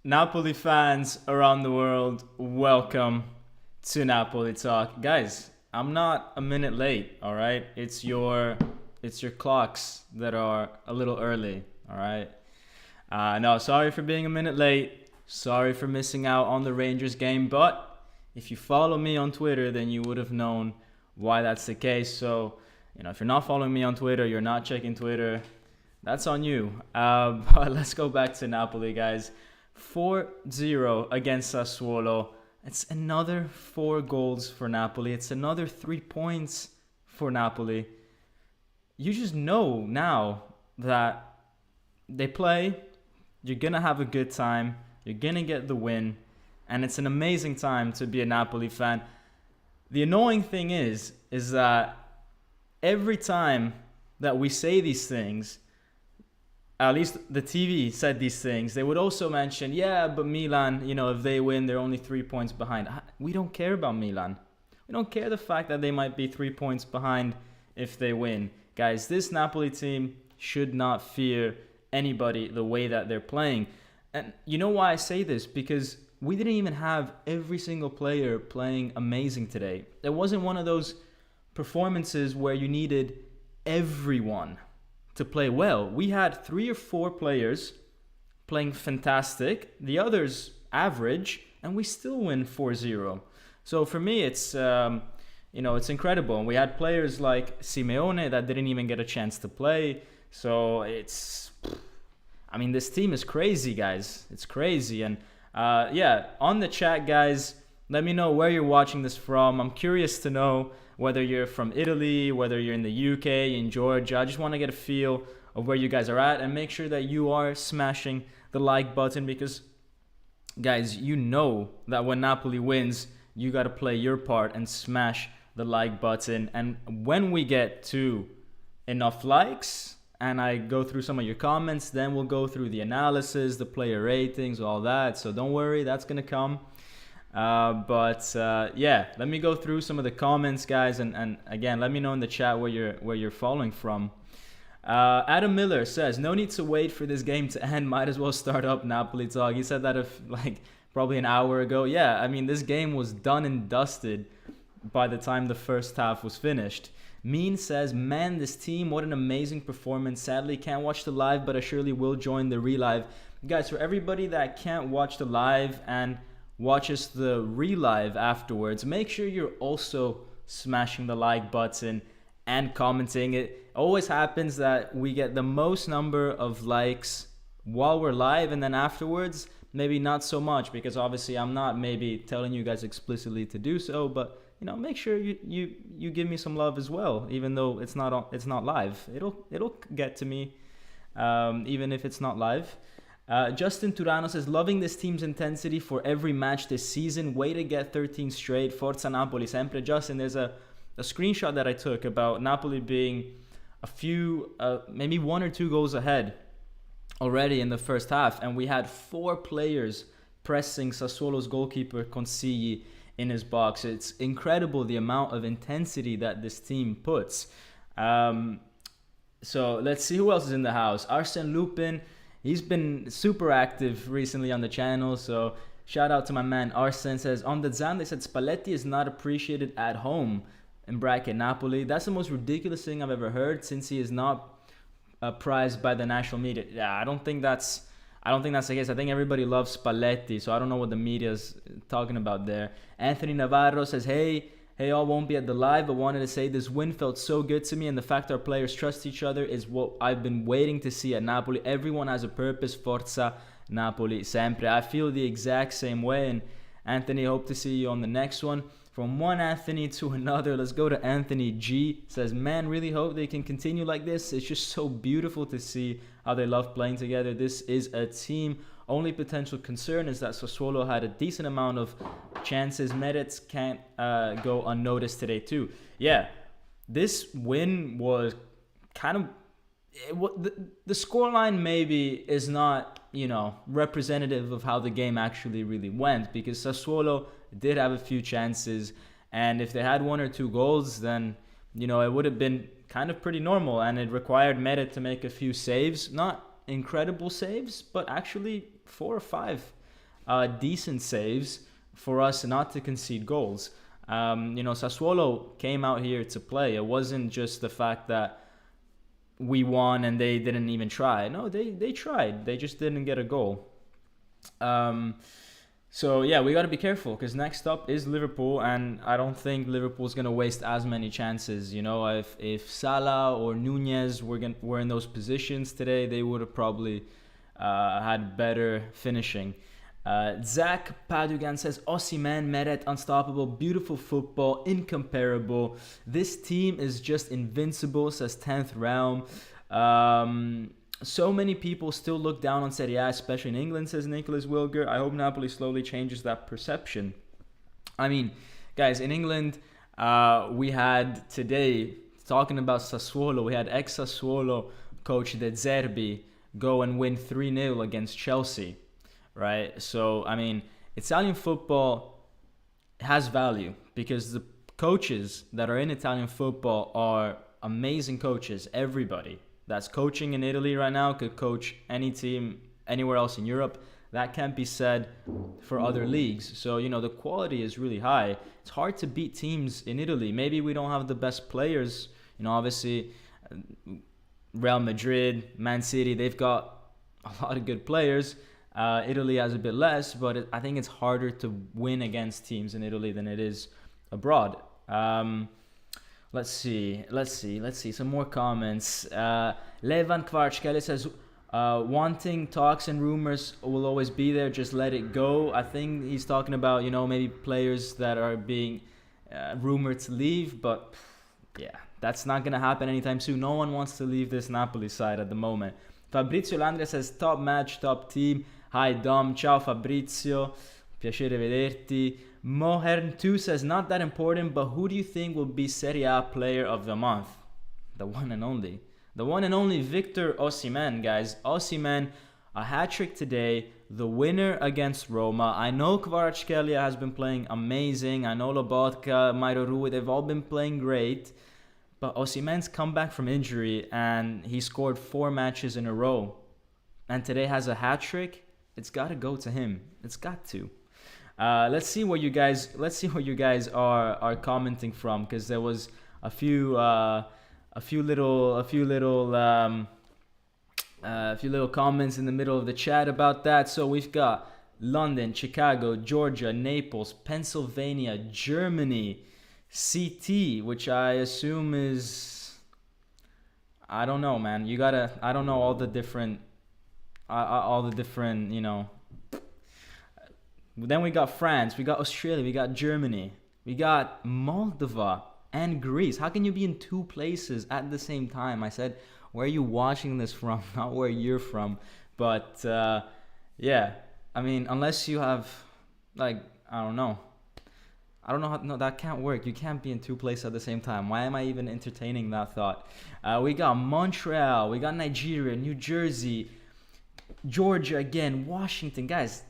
Napoli fans around the world, welcome to Napoli Talk. Guys, I'm not a minute late, all right? It's your clocks that are a little early, all right? No, sorry for being a minute late. Sorry for missing out on the Rangers game, but if you follow me on Twitter, then you would have known why that's the case. So, if you're not following me on Twitter, you're not checking Twitter, that's on you. But let's go back to Napoli, guys. 4-0 against Sassuolo. It's another 4 goals for Napoli. It's another 3 points for Napoli. You just know now that they play, you're going to have a good time, you're going to get the win, and it's an amazing time to be a Napoli fan. The annoying thing is that every time that we say these things, at least the TV said these things, they would also mention, yeah, but Milan, if they win, they're only 3 points behind. We don't care about Milan. We don't care the fact that they might be 3 points behind if they win. Guys, this Napoli team should not fear anybody the way that they're playing. And you know why I say this? Because we didn't even have every single player playing amazing today. It wasn't one of those performances where you needed everyone to play well. We had 3 or 4 players playing fantastic, the others average, and we still win 4-0. So for me, it's it's incredible. And we had players like Simeone that didn't even get a chance to play. So this team is crazy, guys. It's crazy. And on the chat, guys, let me know where you're watching this from. I'm curious to know whether you're from Italy, whether you're in the UK, in Georgia. I just want to get a feel of where you guys are at, and make sure that you are smashing the like button, because, guys, you know that when Napoli wins, you got to play your part and smash the like button. And when we get to enough likes and I go through some of your comments, then we'll go through the analysis, the player ratings, all that. So don't worry, that's going to come. Let me go through some of the comments, guys, and again, let me know in the chat where you're following from. Adam Miller says, no need to wait for this game to end, might as well start up Napoli Talk. He said that probably an hour ago. Yeah, this game was done and dusted by the time the first half was finished. Mean says, man, this team, what an amazing performance. Sadly, can't watch the live, but I surely will join the relive. Guys, for everybody that can't watch the live and watches the relive afterwards, make sure you're also smashing the like button and commenting. It always happens that we get the most number of likes while we're live, and then afterwards maybe not so much, because obviously I'm not maybe telling you guys explicitly to do so, but make sure you give me some love as well, even though it's not live. It'll get to me even if it's not live. Justin Turano says, loving this team's intensity for every match this season. Way to get 13 straight. Forza Napoli, sempre. Justin, there's a screenshot that I took about Napoli being a few, maybe 1 or 2 goals ahead already in the first half. And we had 4 players pressing Sassuolo's goalkeeper, Consigli, in his box. It's incredible the amount of intensity that this team puts. So let's see who else is in the house. Arsene Lupin. He's been super active recently on the channel, so shout out to my man Arsene. Says, on the Zan, they said Spalletti is not appreciated at home, in bracket Napoli. That's the most ridiculous thing I've ever heard, since he is not prized by the national media. Yeah, I don't think that's the case. I think everybody loves Spalletti, so I don't know what the media's talking about there. Anthony Navarro says, hey, all won't be at the live, but wanted to say this win felt so good to me, and the fact our players trust each other is what I've been waiting to see at Napoli. Everyone has a purpose. Forza Napoli, sempre. I feel the exact same way, and Anthony, hope to see you on the next one. From one Anthony to another, let's go to Anthony G. Says, man, really hope they can continue like this. It's just so beautiful to see how they love playing together. This is a team. Only potential concern is that Sassuolo had a decent amount of chances. Merits can't go unnoticed today too. Yeah, this win was kind of... the scoreline maybe is not, representative of how the game actually really went, because Sassuolo did have a few chances, and if they had 1 or 2 goals, then, it would have been kind of pretty normal, and it required Merit to make a few saves. Not incredible saves, but actually 4 or 5 decent saves for us not to concede goals. Sassuolo came out here to play. It wasn't just the fact that we won and they didn't even try. No, they tried. They just didn't get a goal. So yeah, we got to be careful because next up is Liverpool, and I don't think Liverpool's gonna waste as many chances. If Salah or Nunez were in those positions today, they would have probably had better finishing. Zach Padugan says Osimhen, Meret, unstoppable, beautiful football, incomparable. This team is just invincible, says 10th Realm. So many people still look down on Serie A, especially in England, says Nicholas Wilger. I hope Napoli slowly changes that perception. I mean, guys, in England, we had today, talking about Sassuolo, we had ex-Sassuolo coach De Zerbi go and win 3-0 against Chelsea, right? So, I mean, Italian football has value because the coaches that are in Italian football are amazing coaches, everybody that's coaching in Italy right now could coach any team anywhere else in Europe. That can't be said for other leagues. So, the quality is really high. It's hard to beat teams in Italy. Maybe we don't have the best players. Obviously, Real Madrid, Man City, they've got a lot of good players. Italy has a bit less, but I think it's harder to win against teams in Italy than it is abroad. Let's see. Some more comments. Levan Kvaratskhelia says, wanting talks and rumors will always be there. Just let it go. I think he's talking about, maybe players that are being rumored to leave. But yeah, that's not going to happen anytime soon. No one wants to leave this Napoli side at the moment. Fabrizio Landria says, top match, top team. Hi, Dom. Ciao, Fabrizio. Piacere vederti. Mohern2 says, not that important, but who do you think will be Serie A player of the month? The one and only. The one and only Victor Osimhen, guys. Osimhen, a hat-trick today. The winner against Roma. I know Kvaratskhelia has been playing amazing. I know Lobotka, Mairo Rui, they've all been playing great. But Osimhen's come back from injury and he scored 4 matches in a row. And today has a hat-trick. It's got to go to him. It's got to. Let's see what you guys are commenting from, because there was a few little comments in the middle of the chat about that. So we've got London, Chicago, Georgia, Naples, Pennsylvania, Germany, CT, which I assume is, I don't know, man. I don't know all the different. Then we got France, we got Australia, we got Germany, we got Moldova and Greece. How can you be in 2 places at the same time? I said, where are you watching this from? Not where you're from. But yeah, I mean, unless you have, I don't know how, no, that can't work. You can't be in 2 places at the same time. Why am I even entertaining that thought? We got Montreal, we got Nigeria, New Jersey, Georgia again, Washington, guys,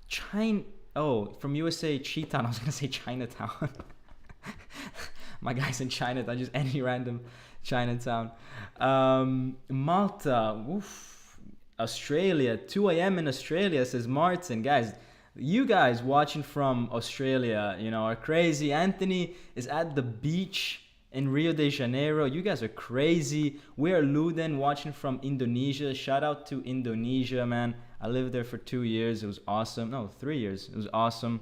China. Oh, from USA, Cheetown. I was gonna say Chinatown. My guy's in Chinatown, just any random Chinatown. Malta, oof. Australia, 2 a.m. in Australia, says Martin. Guys, you guys watching from Australia, are crazy. Anthony is at the beach in Rio de Janeiro. You guys are crazy. We are Luden watching from Indonesia. Shout out to Indonesia, man. I lived there for 2 years. It was awesome. No, 3 years. It was awesome.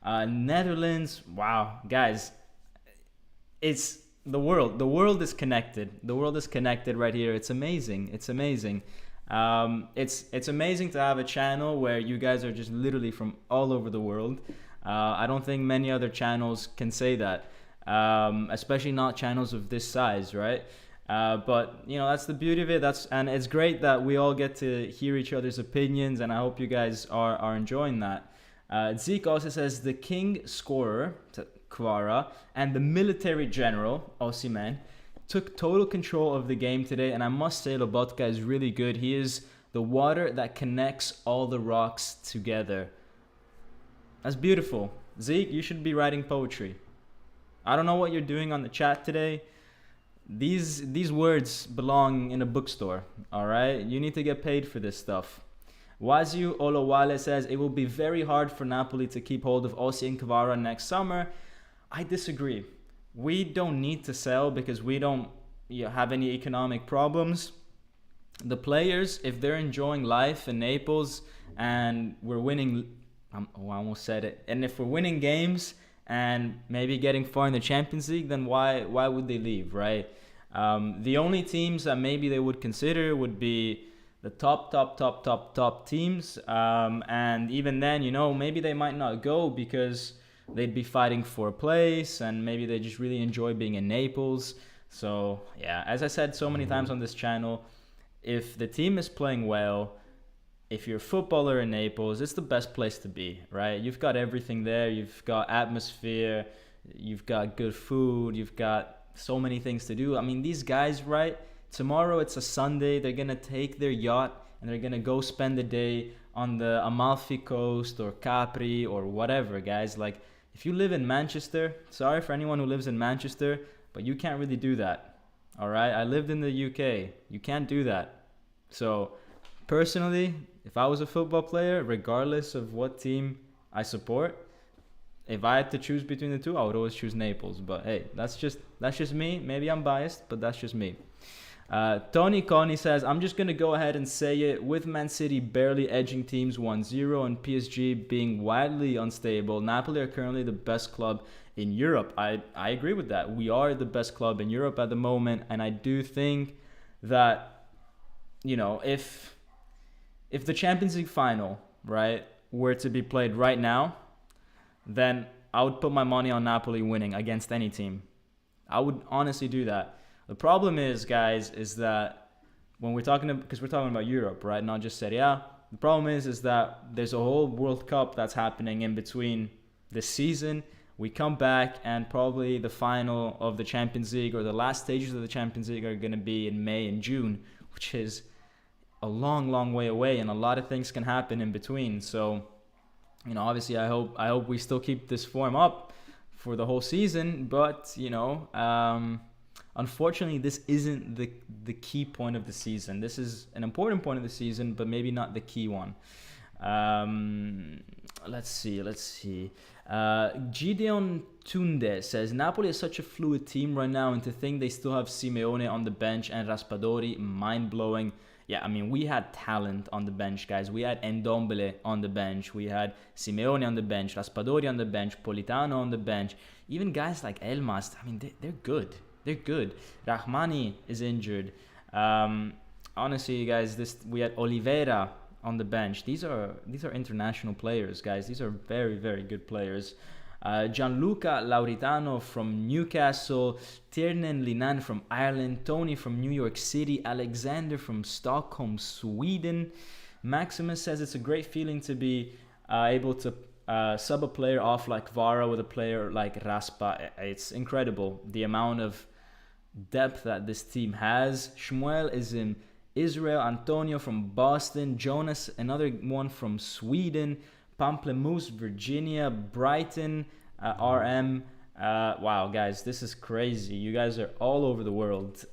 Netherlands. Wow, guys. It's the world. The world is connected. The world is connected right here. It's amazing. It's amazing. It's amazing to have a channel where you guys are just literally from all over the world. I don't think many other channels can say that. Especially not channels of this size, right? But that's the beauty of it. And it's great that we all get to hear each other's opinions, and I hope you guys are enjoying that. Zeke also says the king scorer, Kvara, and the military general, Osimhen, took total control of the game today, and I must say Lobotka is really good. He is the water that connects all the rocks together. That's beautiful. Zeke, you should be writing poetry. I don't know what you're doing on the chat today. These words belong in a bookstore, all right? You need to get paid for this stuff. Wazu Olowale says it will be very hard for Napoli to keep hold of Osi and Kvara next summer. I disagree. We don't need to sell because we don't have any economic problems. The players, if they're enjoying life in Naples and we're winning, I almost said it, and if we're winning games and maybe getting far in the Champions League, then why would they leave, right? The only teams that maybe they would consider would be the top teams, and even then, maybe they might not go because they'd be fighting for a place, and maybe they just really enjoy being in Naples. So yeah, as I said so many times on this channel, if the team is playing well, if you're a footballer in Naples, it's the best place to be, right? You've got everything there. You've got atmosphere, you've got good food, you've got so many things to do. I mean, these guys, right? Tomorrow it's a Sunday. They're going to take their yacht and they're going to go spend the day on the Amalfi Coast or Capri or whatever, guys. Like, if you live in Manchester, sorry for anyone who lives in Manchester, but you can't really do that, all right? I lived in the UK. You can't do that. So, personally, if I was a football player, regardless of what team I support, if I had to choose between the two, I would always choose Naples. But hey, that's just me. Maybe I'm biased, but that's just me. Tony Coney says, I'm just going to go ahead and say it. With Man City barely edging teams 1-0 and PSG being wildly unstable, Napoli are currently the best club in Europe. I agree with that. We are the best club in Europe at the moment. And I do think that, if the Champions League final, right, were to be played right now, then I would put my money on Napoli winning against any team. I would honestly do that. The problem is, guys, is that when we're talking about Europe, right, not just Serie A, the problem is that there's a whole World Cup that's happening in between this season. We come back and probably the final of the Champions League or the last stages of the Champions League are going to be in May and June, which is a long, long way away, and a lot of things can happen in between. So, obviously I hope we still keep this form up for the whole season, but, unfortunately, this isn't the key point of the season. This is an important point of the season, but maybe not the key one. Let's see. Gideon Tunde says, Napoli is such a fluid team right now, and to think they still have Simeone on the bench and Raspadori, mind-blowing. Yeah, I mean, we had talent on the bench, guys. We had Ndombele on the bench. We had Simeone on the bench, Raspadori on the bench, Politano on the bench. Even guys like Elmas, I mean, they're good. They're good. Rahmani is injured. Honestly, guys, we had Oliveira on the bench. These are international players, guys. These are very, very good players. Gianluca Lauritano from Newcastle, Tiernan Linan from Ireland, Tony from New York City, Alexander from Stockholm, Sweden. Maximus says it's a great feeling to be able to sub a player off like Kvara with a player like Raspa. It's incredible the amount of depth that this team has. Shmuel is in Israel, Antonio from Boston, Jonas, another one from Sweden, Pamplemousse, Virginia, Brighton, RM. Wow, guys, this is crazy. You guys are all over the world.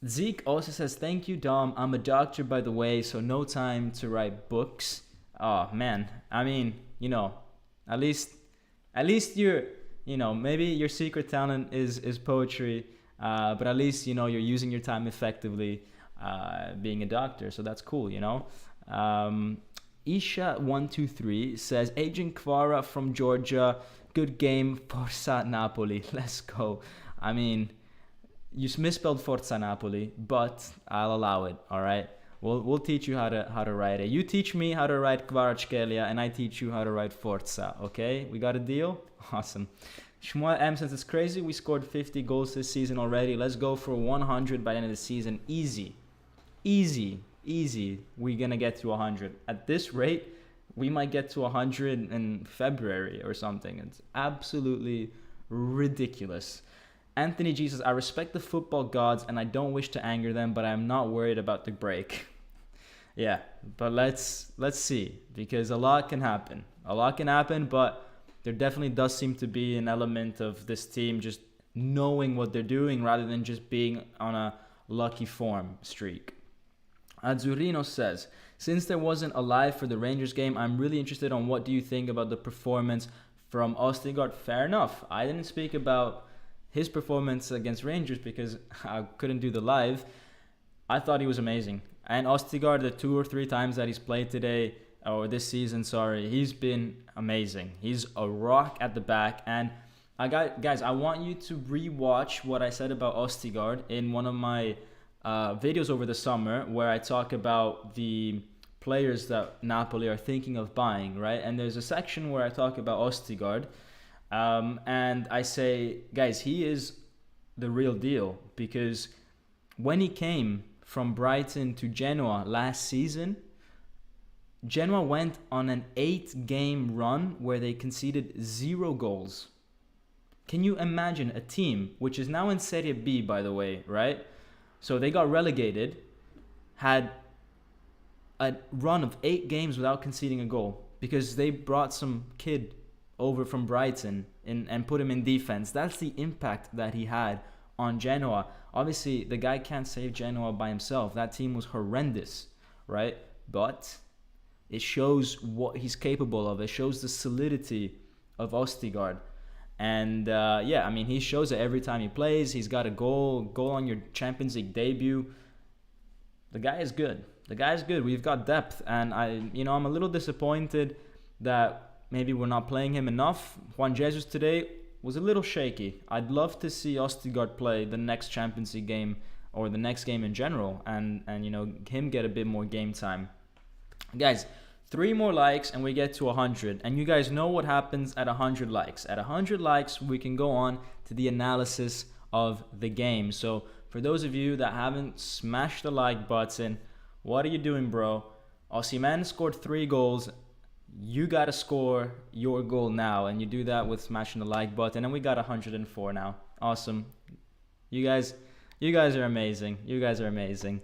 Zeke also says, thank you, Dom. I'm a doctor, by the way, so no time to write books. Oh, man. I mean, at least you're, maybe your secret talent is poetry, but at least, you're using your time effectively being a doctor, so that's cool, Isha123 says, Agent Kvara from Georgia, good game, Forza Napoli, let's go. I mean, you misspelled Forza Napoli, but I'll allow it, all right? We'll teach you how to write it. You teach me how to write Kvaratskhelia, and I teach you how to write Forza, okay? We got a deal? Awesome. Shmuel M says, it's crazy. We scored 50 goals this season already. Let's go for 100 by the end of the season. Easy. We're going to get to 100. At this rate, we might get to 100 in February or something. It's absolutely ridiculous. Anthony G says, I respect the football gods and I don't wish to anger them, but I'm not worried about the break. Yeah, but let's see, because a lot can happen. But there definitely does seem to be an element of this team just knowing what they're doing rather than just being on a lucky form streak. Azzurino says, since there wasn't a live for the Rangers game, I'm really interested on what do you think about the performance from Østigård. Fair enough. I didn't speak about his performance against Rangers because I couldn't do the live. I thought he was amazing. And Østigård, the 2 or 3 times that he's played today, or this season, sorry, he's been amazing. He's a rock at the back. And guys, I want you to rewatch what I said about Østigård in one of my videos over the summer, where I talk about the players that Napoli are thinking of buying, right? And there's a section where I talk about Østigård, and I say, guys, he is the real deal, because when he came from Brighton to Genoa last season, Genoa went on an 8-game run where they conceded 0 goals. Can you imagine a team, which is now in Serie B, by the way, right? So they got relegated, had a run of 8 games without conceding a goal because they brought some kid over from Brighton and put him in defense. That's the impact that he had on Genoa. Obviously, the guy can't save Genoa by himself. That team was horrendous, right? But it shows what he's capable of. It shows the solidity of Østigård. And yeah, I mean, he shows it every time he plays. He's got a goal on your Champions League debut. The guy is good. The guy is good. We've got depth, and I'm a little disappointed that maybe we're not playing him enough. Juan Jesus today was a little shaky. I'd love to see Østigård play the next Champions League game or the next game in general, and him get a bit more game time. Guys, 3 more likes and we get to 100. And you guys know what happens at 100 likes. At 100 likes, we can go on to the analysis of the game. So for those of you that haven't smashed the like button, what are you doing, bro? Osimhen scored 3 goals. You got to score your goal now. And you do that with smashing the like button. And we got 104 now. Awesome. You guys are amazing. You guys are amazing.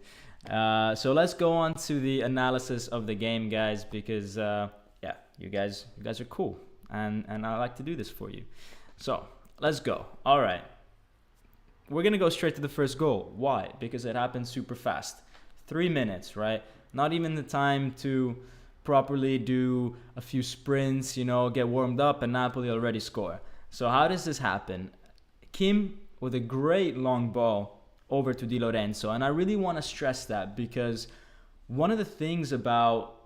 So let's go on to the analysis of the game, guys, because you guys are cool, and I like to do this for you. So let's go. All right, we're gonna go straight to the first goal. Why? Because it happened super fast. 3 minutes, right? Not even the time to properly do a few sprints, get warmed up, and Napoli already score. So how does this happen? Kim with a great long ball over to Di Lorenzo, and I really want to stress that, because one of the things about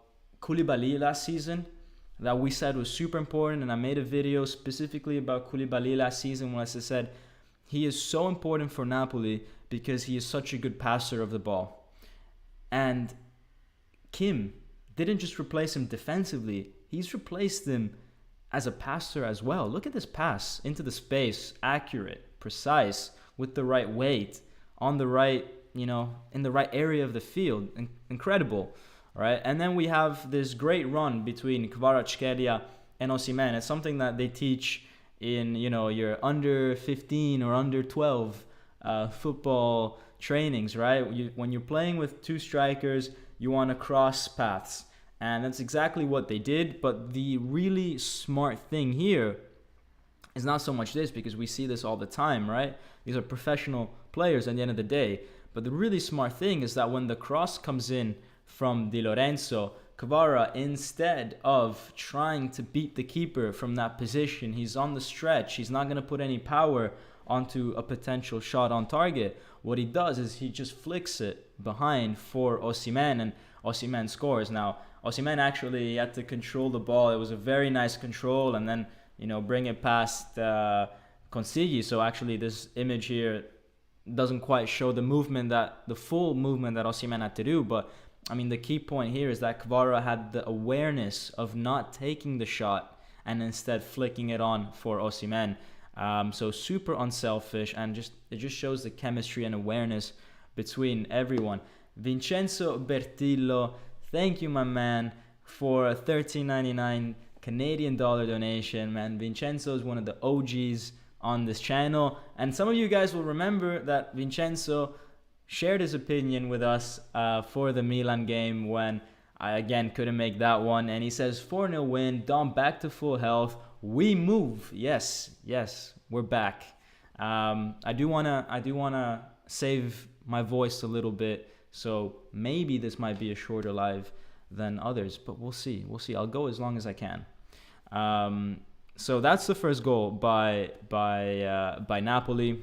Koulibaly last season that we said was super important, and I made a video specifically about Koulibaly last season when I said he is so important for Napoli because he is such a good passer of the ball. And Kim didn't just replace him defensively, he's replaced him as a passer as well. Look at this pass into the space, accurate, precise, with the right weight, on the right, in the right area of the field. Incredible, right? And then we have this great run between Kvaratskhelia and Osimhen. It's something that they teach in, your under 15 or under 12 football trainings, right? When you're playing with 2 strikers, you want to cross paths. And that's exactly what they did. But the really smart thing here is not so much this, because we see this all the time, right? These are professional players at the end of the day. But the really smart thing is that when the cross comes in from Di Lorenzo, Kvara, instead of trying to beat the keeper from that position, he's on the stretch, he's not going to put any power onto a potential shot on target. What he does is he just flicks it behind for Osimhen, and Osimhen scores. Now, Osimhen actually had to control the ball. It was a very nice control, and then bring it past Consigli. So actually this image here doesn't quite show the full movement that Osimhen had to do. But I mean, the key point here is that Kvara had the awareness of not taking the shot and instead flicking it on for Osimhen. So super unselfish, and it just shows the chemistry and awareness between everyone. Vincenzo Bertillo, thank you, my man, for a $13.99 Canadian dollar donation. Man, Vincenzo is one of the OGs on this channel, and some of you guys will remember that Vincenzo shared his opinion with us for the Milan game when I again couldn't make that one, and he says 4-0 win, Dom back to full health, we move. Yes, we're back. I do wanna save my voice a little bit, so maybe this might be a shorter live than others, but we'll see. I'll go as long as I can. So that's the first goal by Napoli,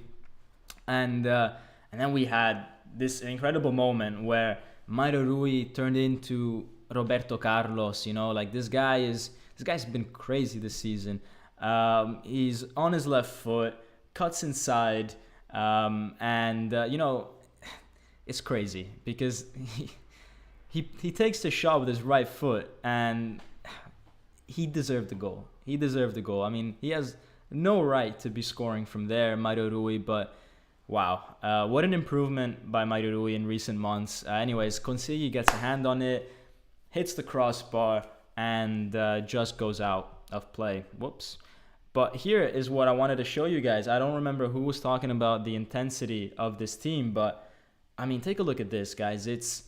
and then we had this incredible moment where Mario Rui turned into Roberto Carlos. Like this guy's been crazy this season. He's on his left foot, cuts inside, and it's crazy because he takes the shot with his right foot, and he deserved the goal. I mean, he has no right to be scoring from there, Mario Rui, but wow, what an improvement by Mario Rui in recent months. Anyways, Consigli gets a hand on it, hits the crossbar, and just goes out of play. Whoops. But here is what I wanted to show you guys. I don't remember who was talking about the intensity of this team, but I mean, take a look at this, guys. It's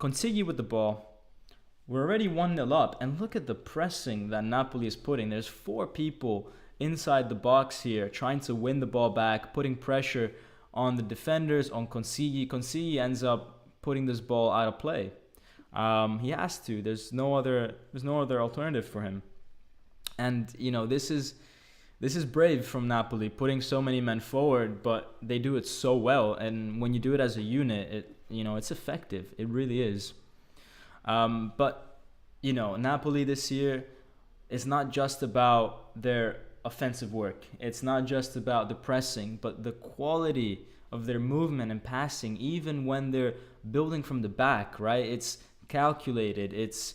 Consigli with the ball. We're already 1-0 up, and look at the pressing that Napoli is putting. There's 4 people inside the box here trying to win the ball back, putting pressure on the defenders, on Consigli. Consigli ends up putting this ball out of play. He has to. There's no other alternative for him. And this is brave from Napoli, putting so many men forward, but they do it so well. And when you do it as a unit, it's effective. It really is. But Napoli this year is not just about their offensive work. It's not just about the pressing, but the quality of their movement and passing, even when they're building from the back, right? It's calculated. It's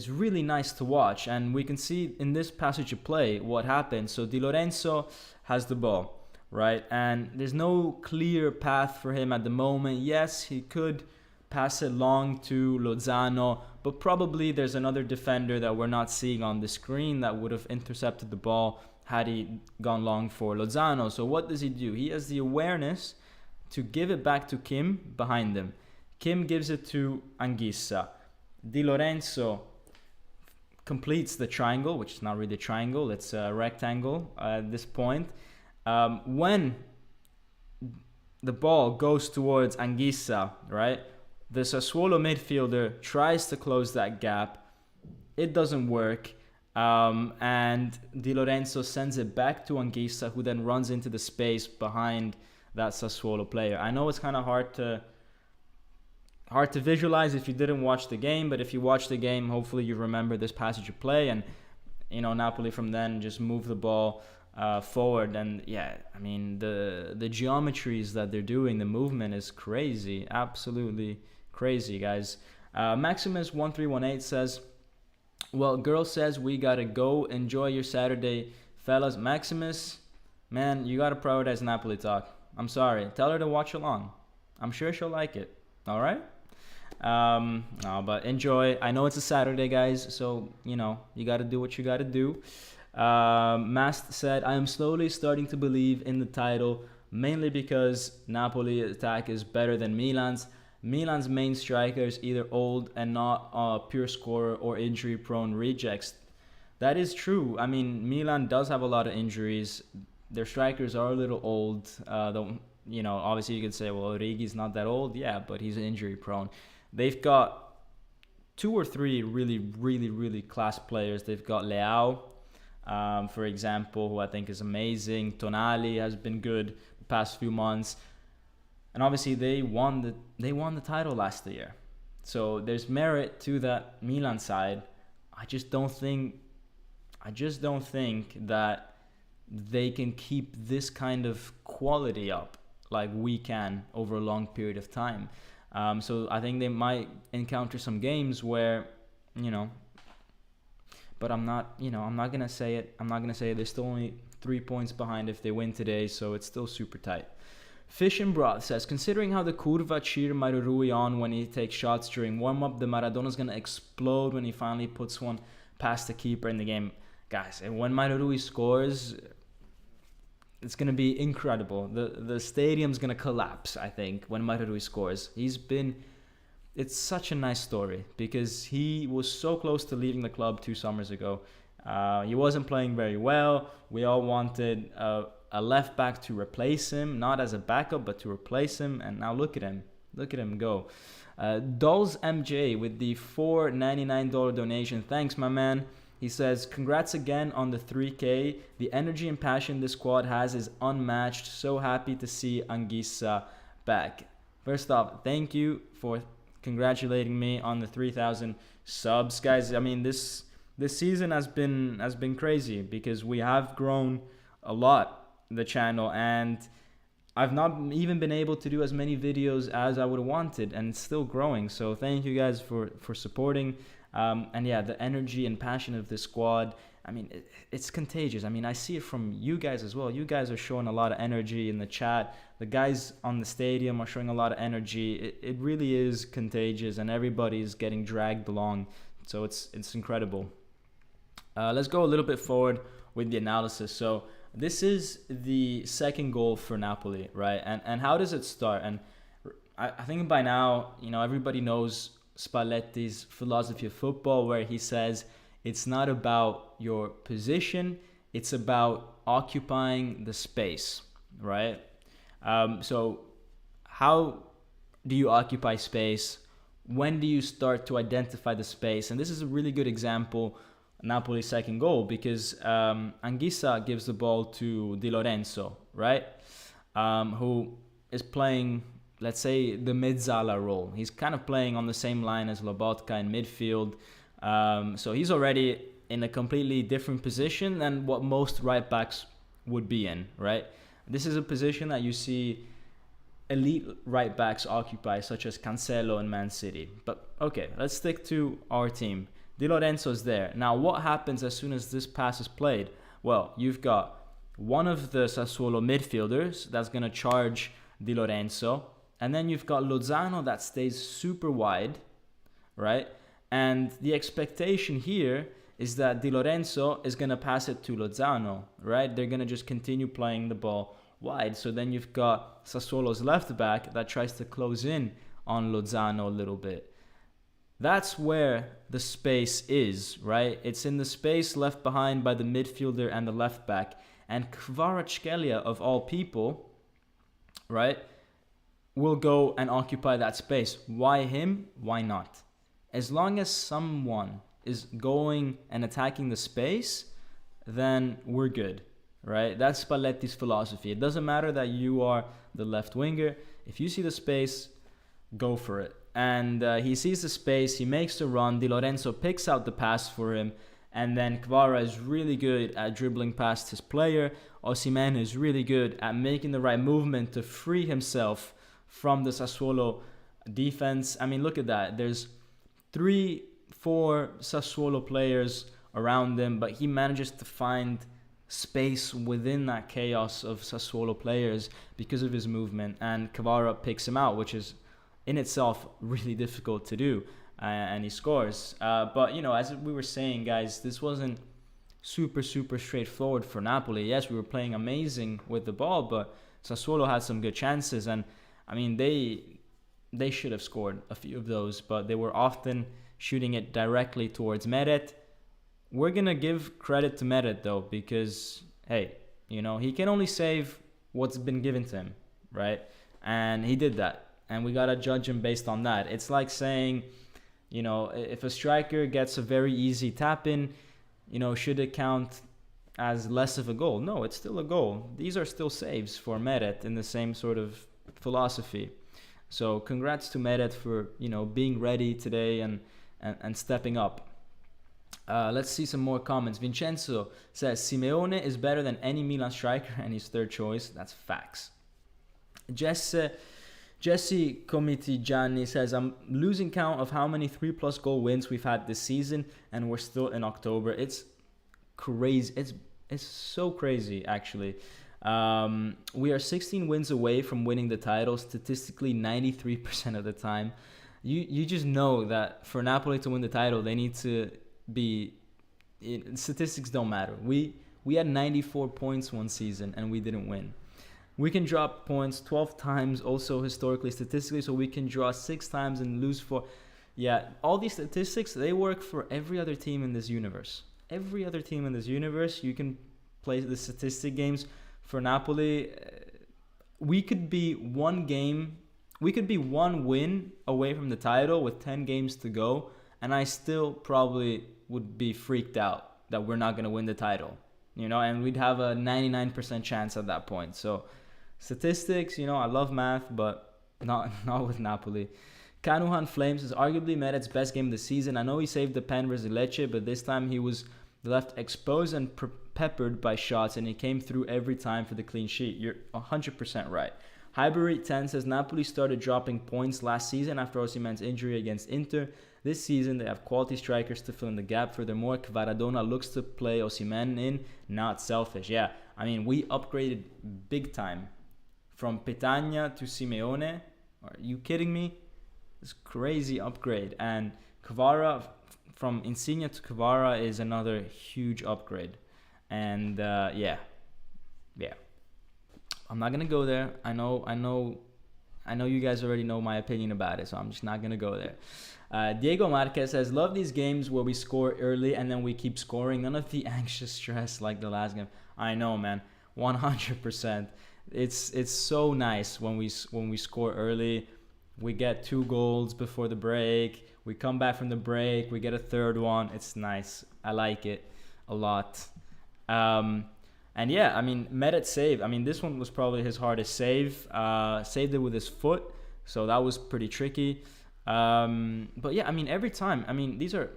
really nice to watch, and we can see in this passage of play what happens. So Di Lorenzo has the ball, right? And there's no clear path for him at the moment. Yes, he could pass it long to Lozano, but probably there's another defender that we're not seeing on the screen that would have intercepted the ball had he gone long for Lozano. So what does he do? He has the awareness to give it back to Kim behind him. Kim gives it to Anguissa. Di Lorenzo completes the triangle, which is not really a triangle, it's a rectangle at this point. When the ball goes towards Anguissa, right, the Sassuolo midfielder tries to close that gap. It doesn't work. And Di Lorenzo sends it back to Anguissa, who then runs into the space behind that Sassuolo player. I know it's kind of hard to visualize if you didn't watch the game, but if you watch the game, hopefully you remember this passage of play. And Napoli from then just moved the ball forward, and yeah, I mean the geometries that they're doing, the movement is crazy, absolutely crazy, guys. Maximus1318 says, well, girl says we gotta go. Enjoy your Saturday, fellas. Maximus, man, you gotta prioritize Napoli talk. I'm sorry, tell her to watch along. I'm sure she'll like it. All right. No, but enjoy. I know it's a Saturday, guys, so you gotta do what you gotta do. Mast said, I am slowly starting to believe in the title, mainly because Napoli attack is better than Milan's. Milan's main striker is either old and not a pure scorer or injury-prone rejects. That is true. I mean, Milan does have a lot of injuries. Their strikers are a little old. Obviously you could say, well, Origi's not that old. Yeah, but he's injury-prone. They've got 2 or 3 really, really, really class players. They've got Leao, for example, who I think is amazing. Tonali has been good the past few months. And obviously they won the title last year. So there's merit to that Milan side. I just don't think that they can keep this kind of quality up like we can over a long period of time. So I think they might encounter some games where, but I'm not gonna say it. They're still only 3 points behind if they win today, so it's still super tight. Fish and Broth says, considering how the Curva cheer Mario Rui on when he takes shots during warm-up, the Maradona's going to explode when he finally puts one past the keeper in the game. Guys, and when Mario Rui scores, it's going to be incredible. The stadium's going to collapse, I think, when Mario Rui scores. It's such a nice story because he was so close to leaving the club 2 summers ago. He wasn't playing very well. We all wanted a left back to replace him, not as a backup, but to replace him. And now look at him go. Dolls MJ with the $4.99 donation. Thanks, my man. He says, congrats again on the 3K. The energy and passion this squad has is unmatched. So happy to see Anguissa back. First off, thank you for congratulating me on the 3,000 subs, guys. I mean, this season has been crazy because we have grown a lot, the channel, and I've not even been able to do as many videos as I would have wanted, and it's still growing. So thank you guys for supporting. And yeah, the energy and passion of this squad, I mean, it's contagious. I mean, I see it from you guys as well. You guys are showing a lot of energy in the chat. The guys on the stadium are showing a lot of energy. It really is contagious, and everybody's getting dragged along. So it's incredible. Let's go a little bit forward with the analysis. So this is the second goal for Napoli, right? And how does it start? And I think by now, everybody knows Spalletti's philosophy of football, where he says it's not about your position, it's about occupying the space, right? So how do you occupy space? When do you start to identify the space? And this is a really good example, Napoli's second goal, because Anguissa gives the ball to Di Lorenzo, right? Who is playing, let's say, the Mezzala role. He's kind of playing on the same line as Lobotka in midfield. So he's already in a completely different position than what most right backs would be in, right? This is a position that you see elite right backs occupy, such as Cancelo and Man City. But okay, let's stick to our team. Di Lorenzo's there. Now, what happens as soon as this pass is played? Well, you've got one of the Sassuolo midfielders that's going to charge Di Lorenzo. And then you've got Lozano that stays super wide, right? And the expectation here is that Di Lorenzo is going to pass it to Lozano, right? They're going to just continue playing the ball wide. So then you've got Sassuolo's left back that tries to close in on Lozano a little bit. That's where the space is, right? It's in the space left behind by the midfielder and the left back. And Kvaratskhelia, of all people, right, will go and occupy that space. Why him? Why not? As long as someone is going and attacking the space, then we're good, right? That's Spalletti's philosophy. It doesn't matter that you are the left winger. If you see the space, go for it. And he sees the space, he makes the run, Di Lorenzo picks out the pass for him, and then Kvara is really good at dribbling past his player. Osimhen is really good at making the right movement to free himself from the Sassuolo defense. I mean, look at that. There's 3-4 Sassuolo players around him, but he manages to find space within that chaos of Sassuolo players because of his movement, and Kvara picks him out, which is in itself really difficult to do, and he scores. But as we were saying, guys, this wasn't super straightforward for Napoli. Yes, we were playing amazing with the ball, but Sassuolo had some good chances, and I mean they should have scored a few of those, but they were often shooting it directly towards Meret. We're gonna give credit to Meret though, because hey, he can only save what's been given to him, right? And he did that. And we got to judge him based on that. It's like saying, if a striker gets a very easy tap in, should it count as less of a goal? No, it's still a goal. These are still saves for Meret in the same sort of philosophy. So congrats to Meret for, being ready today and stepping up. Let's see some more comments. Vincenzo says, Simeone is better than any Milan striker and he's third choice. That's facts. Jesse Comitigiani says, I'm losing count of how many 3+ goal wins we've had this season, and we're still in October. It's crazy. It's so crazy, actually. We are 16 wins away from winning the title, statistically 93% of the time. You just know that for Napoli to win the title, they need to be... Statistics don't matter. We had 94 points one season, and we didn't win. We can drop points 12 times, also historically, statistically, so we can draw 6 times and lose 4. Yeah, all these statistics, they work for every other team in this universe. Every other team in this universe, you can play the statistic games for Napoli. We could be one win away from the title with 10 games to go, and I still probably would be freaked out that we're not going to win the title, and we'd have a 99% chance at that point. So statistics, I love math, but not with Napoli. Canuhan Flames is arguably Meret's best game of the season. I know he saved the pen versus Lecce, but this time he was left exposed and peppered by shots, and he came through every time for the clean sheet. You're 100% right. Highbury 10 says Napoli started dropping points last season after Osimhen's injury against Inter. This season, they have quality strikers to fill in the gap. Furthermore, Kvaradona looks to play Osimhen in, not selfish. Yeah, I mean, we upgraded big time from Petagna to Simeone. Are you kidding me? It's crazy upgrade. And Kvara, from Insigne to Kvara, is another huge upgrade. And yeah. I'm not gonna go there. I know you guys already know my opinion about it, so I'm just not gonna go there. Diego Marquez says, love these games where we score early and then we keep scoring. None of the anxious stress like the last game. I know, man. 100%. It's so nice when we score early. We get 2 goals before the break. We come back from the break. We get a third one. It's nice. I like it a lot. And yeah, I mean, Meret save. I mean, this one was probably his hardest save. Saved it with his foot, so that was pretty tricky. But yeah, I mean, every time. I mean, these are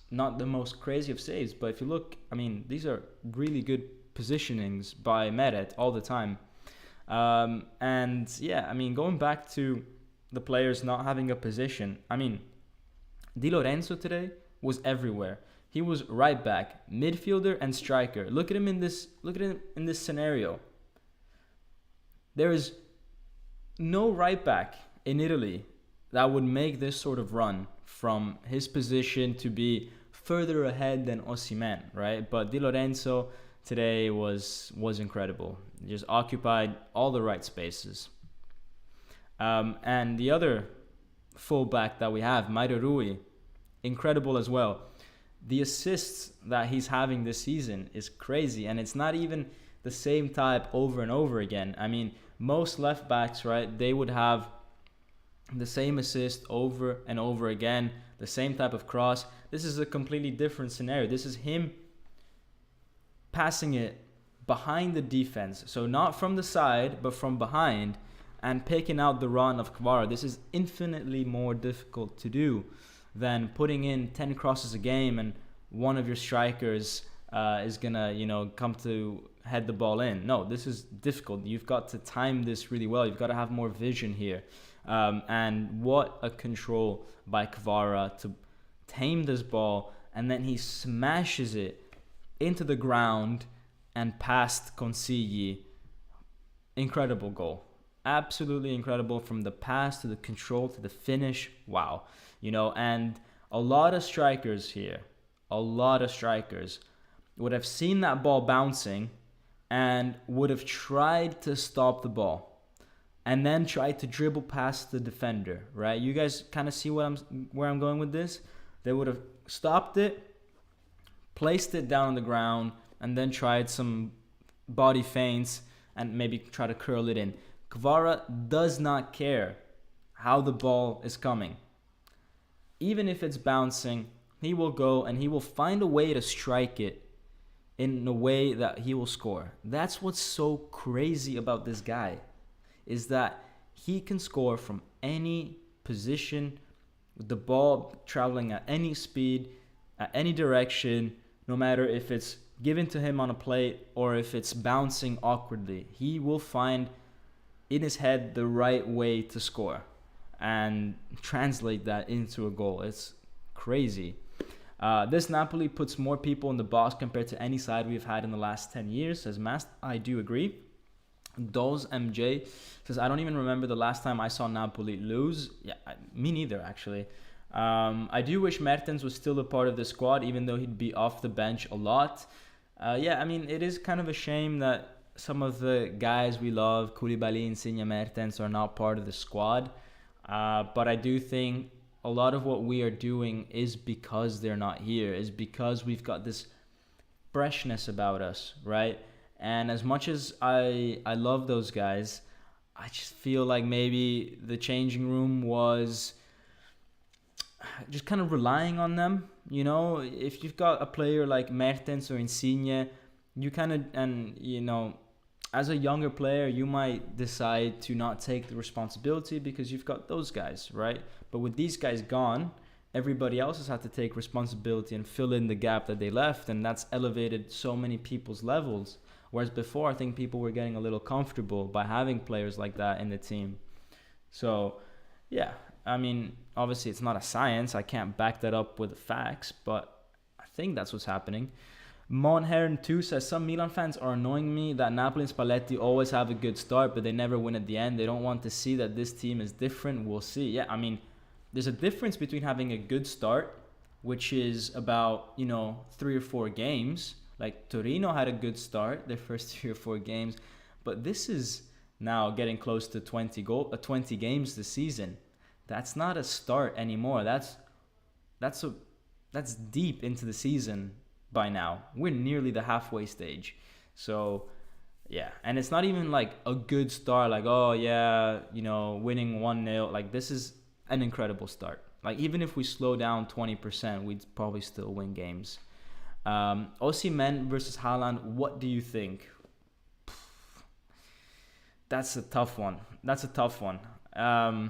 not the most crazy of saves, but if you look, I mean, these are really good positionings by Meret all the time. And yeah, I mean, going back to the players not having a position, I mean, Di Lorenzo today was everywhere. He was right back, midfielder, and striker. Look at him in this scenario. There is no right back in Italy that would make this sort of run from his position to be further ahead than Osimhen, right? But Di Lorenzo today was incredible. He just occupied all the right spaces. And the other fullback that we have, Mario Rui, incredible as well. The assists that he's having this season is crazy, and it's not even the same type over and over again. I mean, most left backs, right, they would have the same assist over and over again, the same type of cross. This is a completely different scenario. This is him passing it behind the defense, so not from the side, but from behind, and picking out the run of Kvara. This is infinitely more difficult to do than putting in 10 crosses a game and one of your strikers is gonna, come to head the ball in. No, this is difficult. You've got to time this really well. You've got to have more vision here. And what a control by Kvara to tame this ball, and then he smashes it into the ground and past Consigli. Incredible goal. Absolutely incredible, from the pass to the control to the finish. Wow. And a lot of strikers here, would have seen that ball bouncing and would have tried to stop the ball and then tried to dribble past the defender, right? You guys kind of see where I'm going with this? They would have stopped it, placed it down on the ground, and then tried some body feints and maybe try to curl it in. Kvara does not care how the ball is coming. Even if it's bouncing, he will go and he will find a way to strike it in a way that he will score. That's what's so crazy about this guy, is that he can score from any position, with the ball traveling at any speed, at any direction, no matter if it's given to him on a plate or if it's bouncing awkwardly. He will find in his head the right way to score and translate that into a goal. It's crazy. This Napoli puts more people in the box compared to any side we've had in the last 10 years, says Mast. I do agree. Doz MJ says, I don't even remember the last time I saw Napoli lose. Yeah, me neither, actually. I do wish Mertens was still a part of the squad, even though he'd be off the bench a lot. Yeah, I mean, it is kind of a shame that some of the guys we love, Koulibaly, Insigne, Mertens, are not part of the squad. But I do think a lot of what we are doing is because they're not here, is because we've got this freshness about us, right? And as much as I love those guys, I just feel like maybe the changing room was just kind of relying on them. You know, if you've got a player like Mertens or Insigne, you kind of, and you know, as a younger player, you might decide to not take the responsibility because you've got those guys, right? But with these guys gone, everybody else has had to take responsibility and fill in the gap that they left, and that's elevated so many people's levels. Whereas before, I think people were getting a little comfortable by having players like that in the team. So, yeah, I mean, obviously it's not a science. I can't back that up with facts, but I think that's what's happening. Monheron 2 says, some Milan fans are annoying me that Napoli and Spalletti always have a good start, but they never win at the end. They don't want to see that this team is different. We'll see. Yeah, I mean, there's a difference between having a good start, which is about, 3 or 4 games. Like Torino had a good start, their first 3 or 4 games, but this is now getting close to 20 games this season. That's not a start anymore. That's deep into the season by now. We're nearly the halfway stage. So, yeah, and it's not even like a good start, like, oh yeah, winning 1-0. Like, this is an incredible start. Like, even if we slow down 20%, we'd probably still win games. Osimhen versus Haaland, what do you think? That's a tough one. I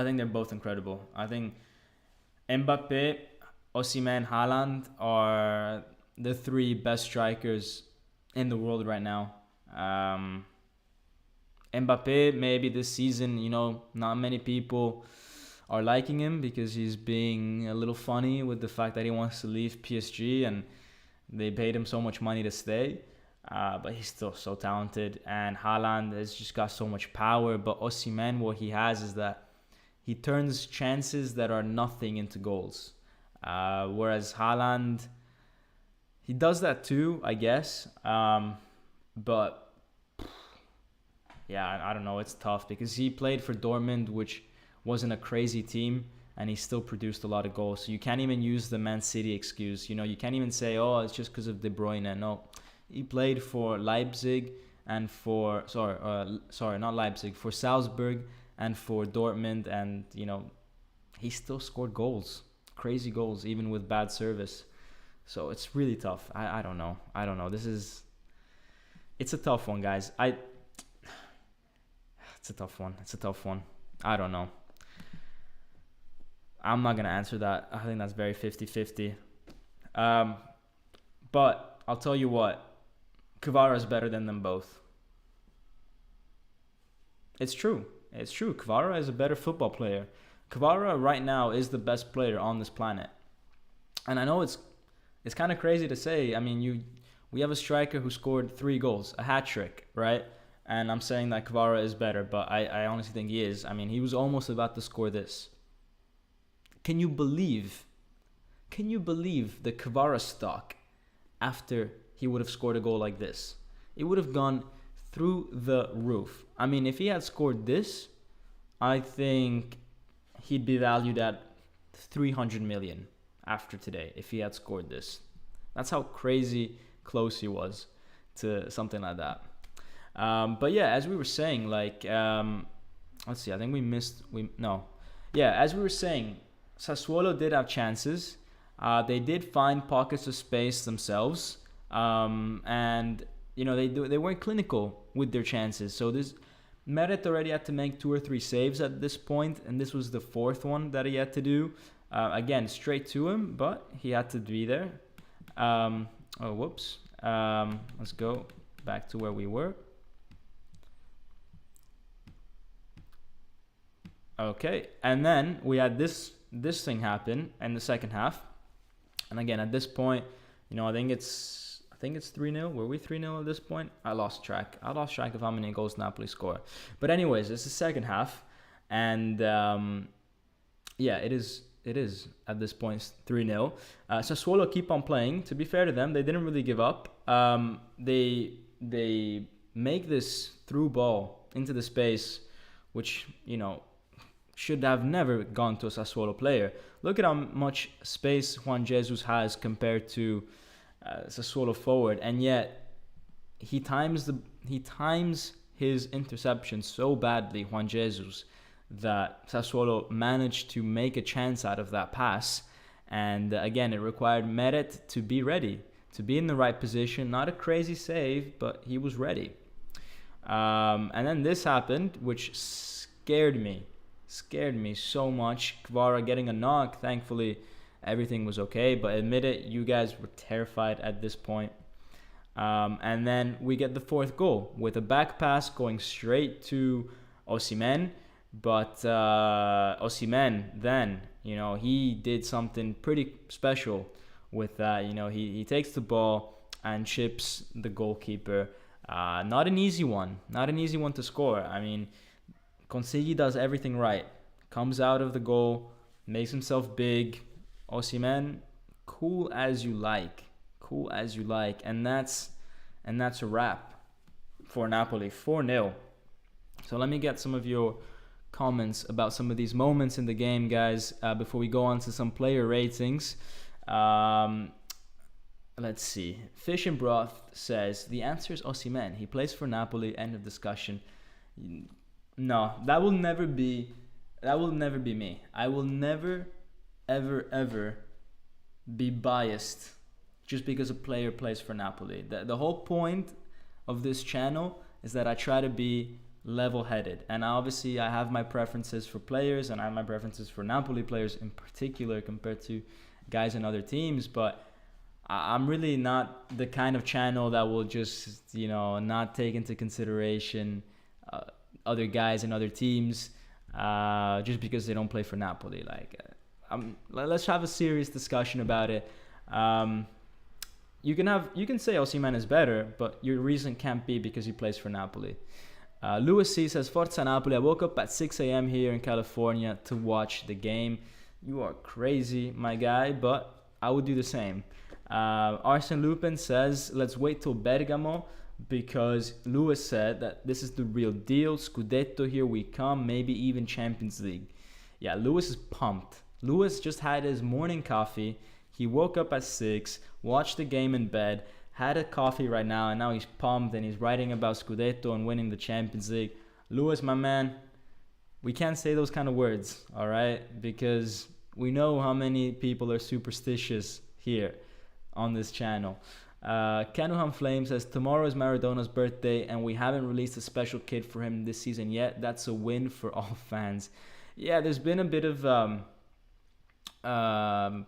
think they're both incredible. I think Mbappe, Osimhen, Haaland are the 3 best strikers in the world right now. Mbappe, maybe this season, not many people are liking him because he's being a little funny with the fact that he wants to leave PSG and they paid him so much money to stay. But he's still so talented. And Haaland has just got so much power. But Osimhen, what he has is that he turns chances that are nothing into goals. Whereas Haaland, he does that too, I guess. But yeah, I don't know. It's tough because he played for Dortmund, which wasn't a crazy team, and he still produced a lot of goals. So you can't even use the Man City excuse. You can't even say, oh, it's just because of De Bruyne. No, he played for Leipzig and for not Leipzig, for Salzburg and for Dortmund, and he still scored goals, crazy goals, even with bad service. So it's really tough. I don't know. It's a tough one, guys. It's a tough one. I don't know. I'm not going to answer that. I think that's very 50-50. But I'll tell you what. Kvara is better than them both. It's true. Kvara is a better football player. Kvara right now is the best player on this planet. And I know it's kind of crazy to say. I mean, we have a striker who scored 3 goals, a hat trick, right? And I'm saying that Kvara is better, but I honestly think he is. I mean, he was almost about to score this. Can you believe the Kvara stock after he would have scored a goal like this? It would have gone through the roof. I mean, if he had scored this, I think he'd be valued at 300 million after today if he had scored this. That's how crazy close he was to something like that. But yeah, as we were saying, like, let's see, I think as we were saying, Sassuolo did have chances. They did find pockets of space themselves, and they weren't clinical with their chances. So this Meret already had to make 2 or 3 saves at this point, and this was the 4th one that he had to do. Again, straight to him, but he had to be there. Let's go back to where we were. Okay, and then we had this thing happen in the second half. And again, at this point, I think it's 3-0. Were we 3-0 at this point? I lost track of how many goals Napoli score. But anyways, it's the second half, and it is at this point 3-0. Sassuolo keep on playing. To be fair to them, they didn't really give up. They make this through ball into the space, which should have never gone to a Sassuolo player. Look at how much space Juan Jesus has compared to Sassuolo forward, and yet he times his interception so badly, Juan Jesus, that Sassuolo managed to make a chance out of that pass. And again, it required Meret to be ready, to be in the right position. Not a crazy save, but he was ready. And then this happened, which scared me so much. Kvara getting a knock. Thankfully, everything was okay. But admit it, you guys were terrified at this point. And then we get the fourth goal with a back pass going straight to Osimhen. But Osimhen then, he did something pretty special with that. He takes the ball and chips the goalkeeper. Not an easy one to score. I mean, Consigli does everything right. Comes out of the goal, makes himself big. Osimhen, cool as you like. And that's a wrap for Napoli, 4-0. So let me get some of your comments about some of these moments in the game, guys, before we go on to some player ratings. Let's see. Fish and Broth says the answer is Osimhen. He plays for Napoli. End of discussion. No, that will never be me. I will never, ever be biased just because a player plays for Napoli. The whole point of this channel is that I try to be level-headed, and obviously I have my preferences for players, and I have my preferences for Napoli players in particular compared to guys in other teams, but I'm really not the kind of channel that will just not take into consideration other guys in other teams just because they don't play for Napoli. Let's have a serious discussion about it. You can say Osimhen is better, but your reason can't be because he plays for Napoli. Lewis C says, Forza Napoli. I woke up at 6 a.m. here in California to watch the game. You are crazy, my guy, but I would do the same. Arsene Lupin says, let's wait till Bergamo because Lewis said that this is the real deal. Scudetto, here we come, maybe even Champions League. Yeah, Lewis is pumped. Lewis just had his morning coffee. He woke up at 6, watched the game in bed, had a coffee right now, and now he's pumped and he's writing about Scudetto and winning the Champions League. Lewis, my man, we can't say those kind of words, all right? Because we know how many people are superstitious here on this channel. Canuham Flame says, tomorrow is Maradona's birthday and we haven't released a special kit for him this season yet. That's a win for all fans. Yeah, there's been a bit of, I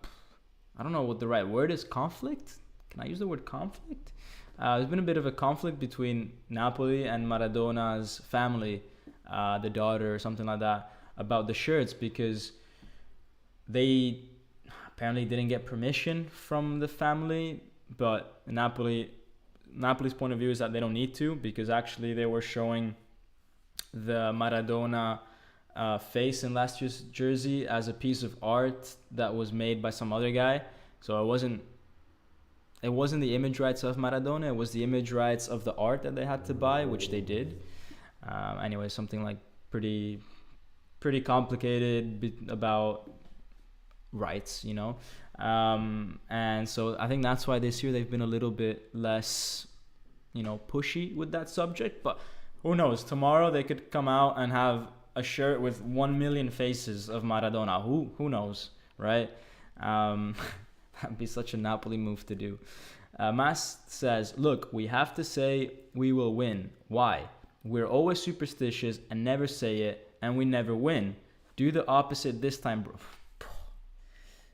don't know what the right word is, conflict? Can I use the word conflict? There's been a bit of a conflict between Napoli and Maradona's family, the daughter or something like that, about the shirts because they apparently didn't get permission from the family, but Napoli's point of view is that they don't need to because actually they were showing the Maradona face in last year's jersey as a piece of art that was made by some other guy. So it wasn't the image rights of Maradona, it was the image rights of the art that they had to buy, which they did. Anyway, something like pretty complicated about rights, and so I think that's why this year they've been a little bit less, pushy with that subject. But who knows? Tomorrow they could come out and have a shirt with 1 million faces of Maradona. Who knows, right? That'd be such a Napoli move to do. Mas says, look, we have to say we will win. Why? We're always superstitious and never say it, and we never win. Do the opposite this time, bro.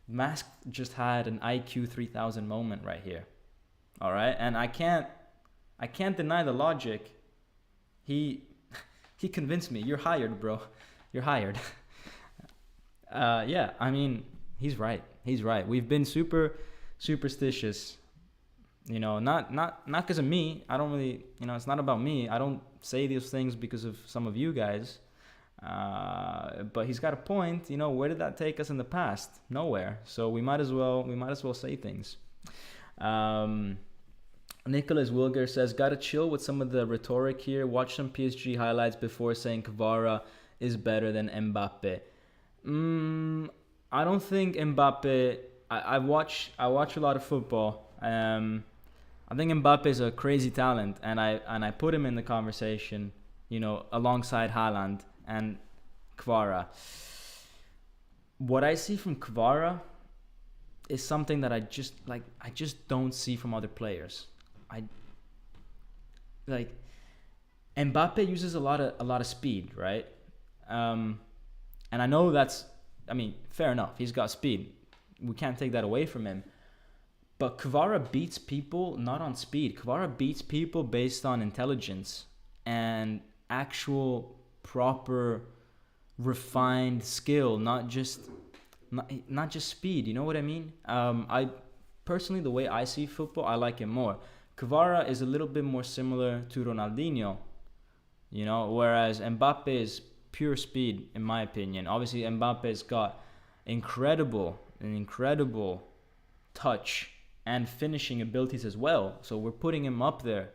Mask just had an IQ 3000 moment right here. All right? And I can't deny the logic. He convinced me. You're hired, bro. You're hired. Yeah, I mean, he's right. We've been super superstitious. Not because of me. I don't really, it's not about me. I don't say these things because of some of you guys. But he's got a point. Where did that take us in the past? Nowhere. So we might as well say things. Nicholas Wilger says, gotta chill with some of the rhetoric here. Watch some PSG highlights before saying Kvara is better than Mbappe. I don't think Mbappe. I watch a lot of football. I think Mbappe is a crazy talent, and I put him in the conversation, alongside Haaland and Kvara. What I see from Kvara is something that I just don't see from other players. I like Mbappe uses a lot of speed, right? And I know fair enough. He's got speed. We can't take that away from him. But Kvara beats people not on speed. Kvara beats people based on intelligence and actual proper refined skill, not just speed. You know what I mean? I personally, the way I see football, I like him more. Kvara is a little bit more similar to Ronaldinho, whereas Mbappe is pure speed, in my opinion. Obviously, Mbappe's got an incredible touch and finishing abilities as well. So we're putting him up there.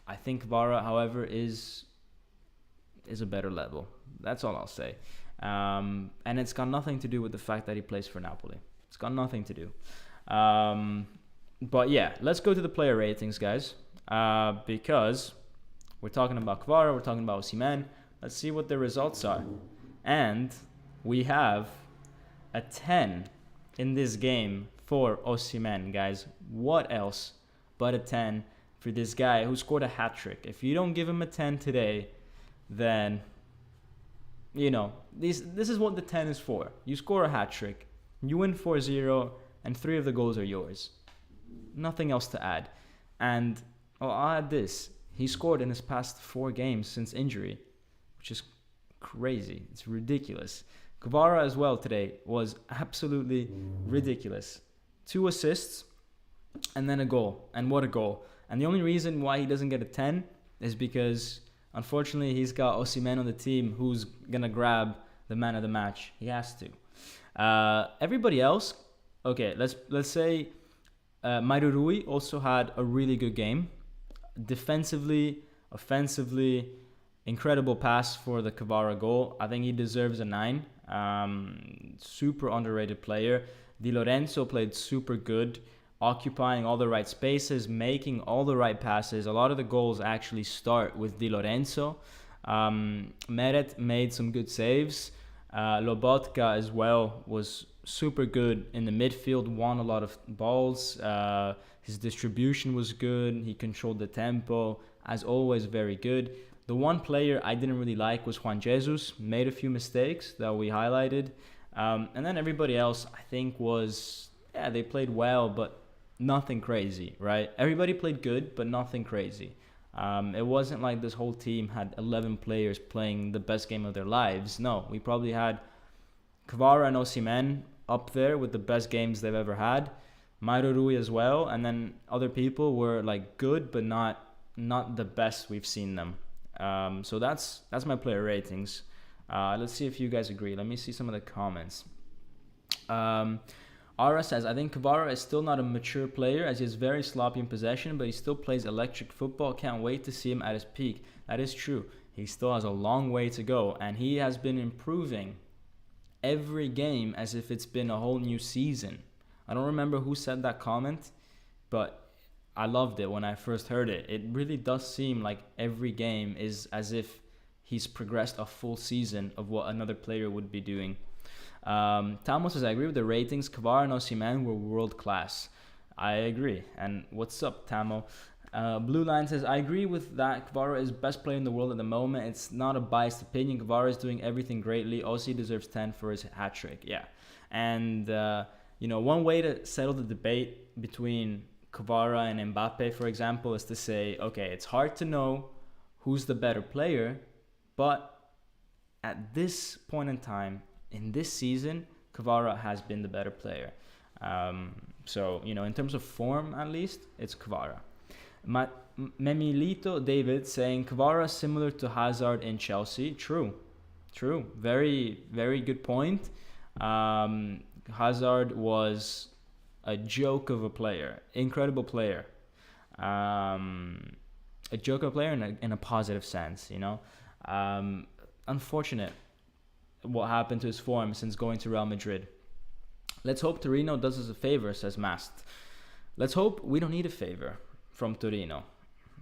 I think Kvara, however, is a better level. That's all I'll say. And it's got nothing to do with the fact that he plays for Napoli. It's got nothing to do. But yeah, let's go to the player ratings, guys. Because we're talking about Kvara, we're talking about Osimhen. Let's see what the results are. And we have a 10 in this game for Osimhen, guys. What else but a 10 for this guy who scored a hat-trick? If you don't give him a 10 today, then, this is what the 10 is for. You score a hat-trick, you win 4-0, and 3 of the goals are yours. Nothing else to add. And I'll add this. He scored in his past 4 games since injury, which is crazy. It's ridiculous. Kvara as well today was absolutely ridiculous. 2 assists and then a goal. And what a goal. And the only reason why he doesn't get a 10 is because, unfortunately, he's got Osimhen on the team who's going to grab the man of the match. He has to. Everybody else, okay, let's say Mairo Rui also had a really good game. Defensively, offensively, incredible pass for the Kvara goal. I think he deserves a 9. Super underrated player. Di Lorenzo played super good, occupying all the right spaces, making all the right passes. A lot of the goals actually start with Di Lorenzo. Meret made some good saves. Lobotka as well was super good in the midfield, won a lot of balls. His distribution was good. He controlled the tempo. As always, very good. The one player I didn't really like was Juan Jesus. Made a few mistakes that we highlighted. And then everybody else, I think, they played well, but nothing crazy, right? Everybody played good, but nothing crazy. It wasn't like this whole team had 11 players playing the best game of their lives. No, we probably had Kvara and Osimhen up there with the best games they've ever had. Mairo Rui as well. And then other people were like good, but not the best we've seen them. So that's my player ratings. Let's see if you guys agree. Let me see some of the comments. Ara says, I think Kvara is still not a mature player as he is very sloppy in possession, but he still plays electric football. Can't wait to see him at his peak. That is true. He still has a long way to go, and he has been improving every game as if it's been a whole new season. I don't remember who said that comment, but I loved it when I first heard it. It really does seem like every game is as if he's progressed a full season of what another player would be doing. Tamo says, I agree with the ratings. Kvara and Osimhen were world class. I agree. And what's up, Tamo? Blue Line says, I agree with that. Kvara is best player in the world at the moment. It's not a biased opinion. Kvara is doing everything greatly. Osi deserves 10 for his hat trick. Yeah. And, one way to settle the debate between Kvara and Mbappe, for example, is to say, okay, it's hard to know who's the better player, but at this point in time, in this season, Kvara has been the better player. So, in terms of form, at least, it's Kvara. Memilito David saying, Kvara similar to Hazard in Chelsea. True. Very, very good point. Hazard was a joke of a player. Incredible player. A joke of a player in a positive sense, Unfortunate what happened to his form since going to Real Madrid. Let's hope Torino does us a favor, says Mast. Let's hope we don't need a favor from Torino.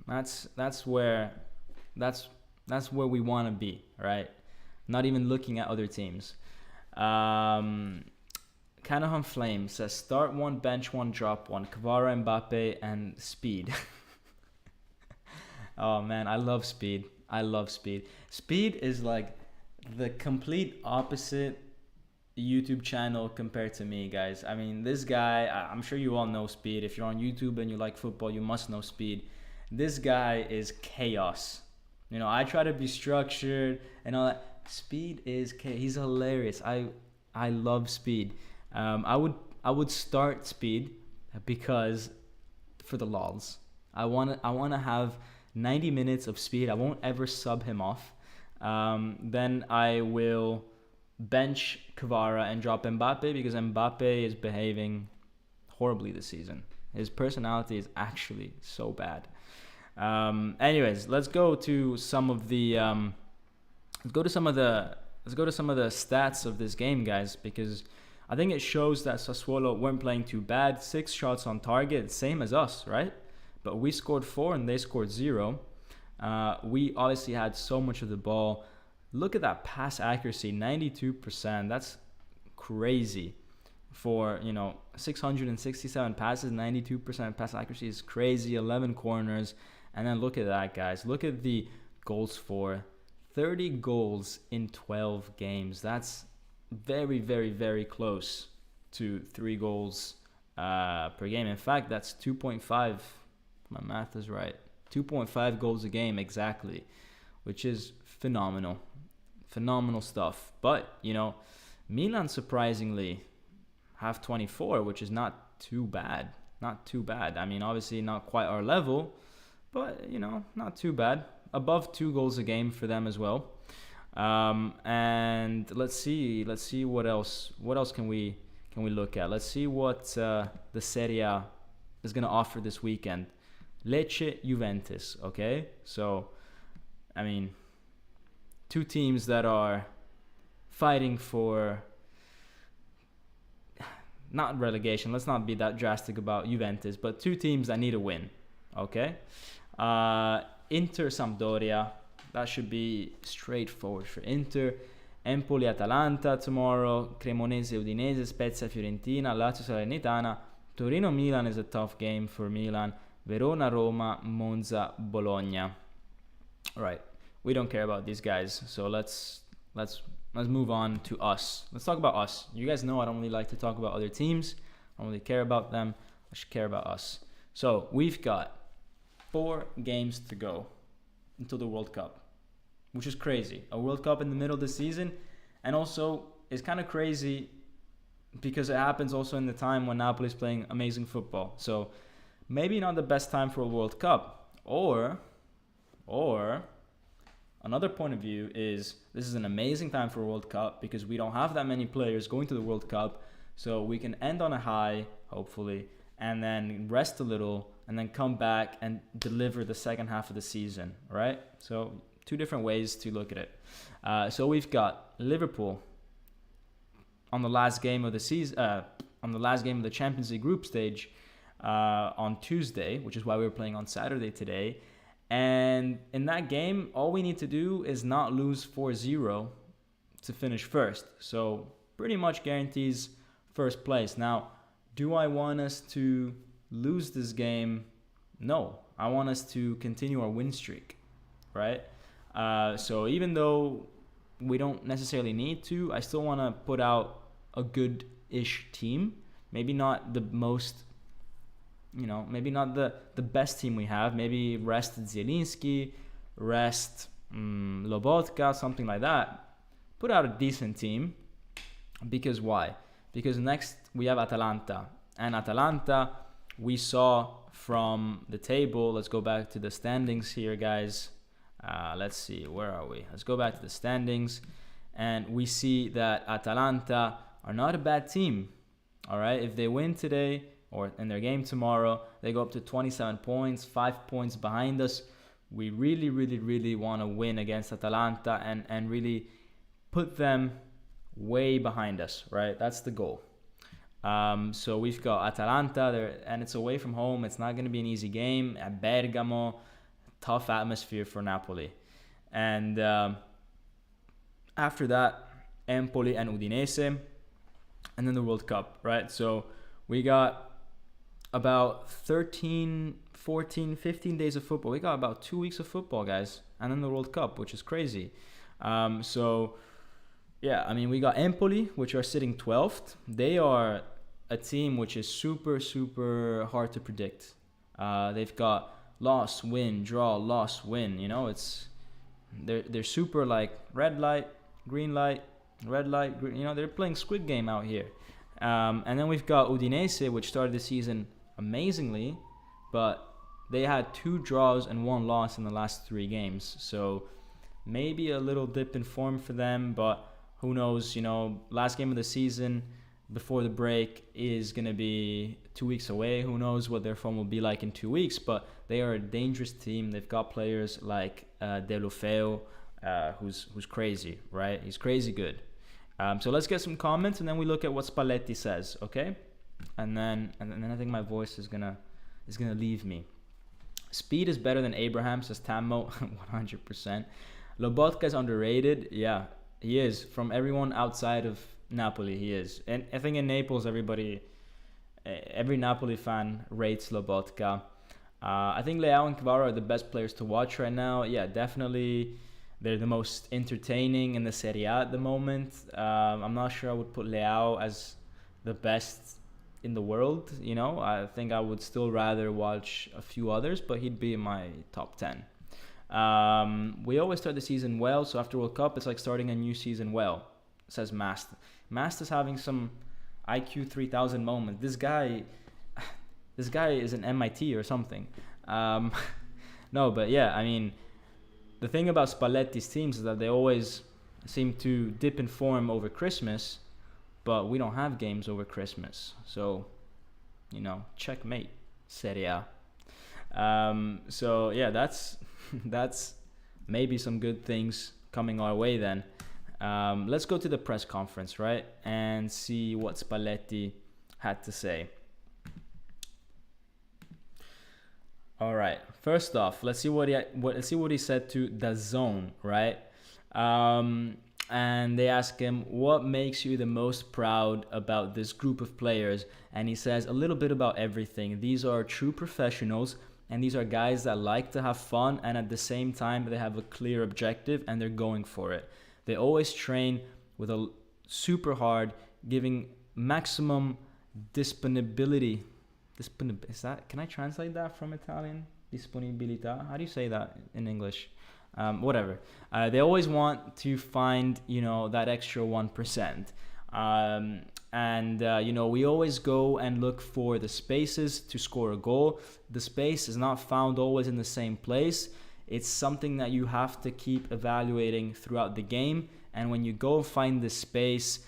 That's where we want to be, right? Not even looking at other teams. Canahan Flame says start one, bench one, drop one. Kvara, Mbappe, and speed. Oh man, I love speed. Speed is like the complete opposite YouTube channel compared to me, guys. I mean, this guy, I'm sure you all know Speed. If you're on YouTube and you like football, you must know Speed. This guy is chaos. You know, I try to be structured and all that. Speed is chaos. He's hilarious. I love Speed. I would start Speed because for the lols. I want to have 90 minutes of Speed. I won't ever sub him off. Then I will bench Kvara and drop Mbappe because Mbappe is behaving horribly this season. His personality is actually so bad. Anyways, let's go to some of the stats of this game, guys, because I think it shows that Sassuolo weren't playing too bad. 6 shots on target, same as us, right? But we scored 4 and they scored 0. We obviously had so much of the ball. Look at that pass accuracy, 92%. That's crazy. For, 667 passes, 92% pass accuracy is crazy. 11 corners. And then look at that, guys. Look at the goals for 30 goals in 12 games. That's very, very, very close to 3 goals per game. In fact, that's 2.5. My math is right. 2.5 goals a game exactly, which is phenomenal. Phenomenal stuff. But, Milan surprisingly have 24, which is not too bad. Not too bad. I mean, obviously not quite our level, but, not too bad. Above 2 goals a game for them as well. And let's see what else can we look at. Let's see what the Serie A is going to offer this weekend. Lecce, Juventus, okay? So, I mean, 2 teams that are fighting for not relegation. Let's not be that drastic about Juventus, but 2 teams that need a win, okay? Inter, Sampdoria, that should be straightforward for Inter. Empoli, Atalanta tomorrow. Cremonese, Udinese, Spezia, Fiorentina, Lazio, Salernitana. Torino, Milan is a tough game for Milan. Verona, Roma, Monza, Bologna. All right, we don't care about these guys, so let's move on to us. Let's talk about us. You guys know I don't really like to talk about other teams. I don't really care about them. I should care about us. So we've got 4 games to go until the World Cup, which is crazy. A World Cup in the middle of the season, and also it's kind of crazy because it happens also in the time when Napoli is playing amazing football. So maybe not the best time for a World Cup. Or another point of view is this is an amazing time for a World Cup because we don't have that many players going to the World Cup. So we can end on a high, hopefully, and then rest a little and then come back and deliver the second half of the season, right? So 2 different ways to look at it. So we've got Liverpool on the last game of the season, on the last game of the Champions League group stage, on Tuesday, which is why we were playing on Saturday today. And in that game, all we need to do is not lose 4-0 to finish first. So pretty much guarantees first place. Now, do I want us to lose this game? No. I want us to continue our win streak, right? So even though we don't necessarily need to, I still want to put out a good-ish team. Maybe not the most... maybe not the best team we have. Maybe rest Zielinski, rest Lobotka, something like that. Put out a decent team. Because why? Because next we have Atalanta. And Atalanta, we saw from the table. Let's go back to the standings here, guys. Let's see, where are we? Let's go back to the standings. And we see that Atalanta are not a bad team. All right, if they win today, or in their game tomorrow, they go up to 27 points, 5 points behind us. We really, really, really want to win against Atalanta and really put them way behind us, right? That's the goal. So we've got Atalanta there, and it's away from home. It's not going to be an easy game. At Bergamo, tough atmosphere for Napoli. And after that, Empoli and Udinese, and then the World Cup, right? So we got about 13, 14, 15 days of football. We got about 2 weeks of football, guys, and then the World Cup, which is crazy. So yeah, I mean, we got Empoli, which are sitting 12th. They are a team which is super, super hard to predict. They've got loss, win, draw, loss, win. You know, they're super like red light, green light, red light, green. You know, they're playing Squid Game out here. And then we've got Udinese, which started the season amazingly, but they had 2 draws and 1 loss in the last 3 games. So maybe a little dip in form for them, but who knows? You know, last game of the season before the break is going to be 2 weeks away. Who knows what their form will be like in 2 weeks, but they are a dangerous team. They've got players like Deulofeu, who's crazy, right? He's crazy good. So let's get some comments, and then we look at what Spalletti says, okay? And then I think my voice is gonna leave me. Speed is better than Abraham, says Tammo, 100%. Lobotka is underrated. Yeah, he is. From everyone outside of Napoli, he is. And I think in Naples, every Napoli fan rates Lobotka. I think Leao and Kvara are the best players to watch right now. Yeah, definitely. They're the most entertaining in the Serie A at the moment. I'm not sure I would put Leao as the best in the world. You know, I think I would still rather watch a few others, but he'd be in my top 10. We always start the season well, so after World Cup, it's like starting a new season well, says Mast. Mast is having some IQ 3000 moment. This guy is an MIT or something. No, but yeah, I mean, the thing about Spalletti's teams is that they always seem to dip in form over Christmas, but we don't have games over Christmas. So, you know, checkmate, Serie A. So yeah, that's maybe some good things coming our way then. Let's go to the press conference, right, and see what Spalletti had to say. All right. First off, let's see what he said to DAZN, right? And they ask him, what makes you the most proud about this group of players? And he says a little bit about everything. These are true professionals, and these are guys that like to have fun, and at the same time, they have a clear objective, and they're going for it. They always train with a super hard, giving maximum disponibility. Can I translate that from Italian? Disponibilità. How do you say that in English? Whatever. They always want to find, you know, that extra 1%. You know, we always go and look for the spaces to score a goal. The space is not found always in the same place. It's something that you have to keep evaluating throughout the game. And when you go find the space,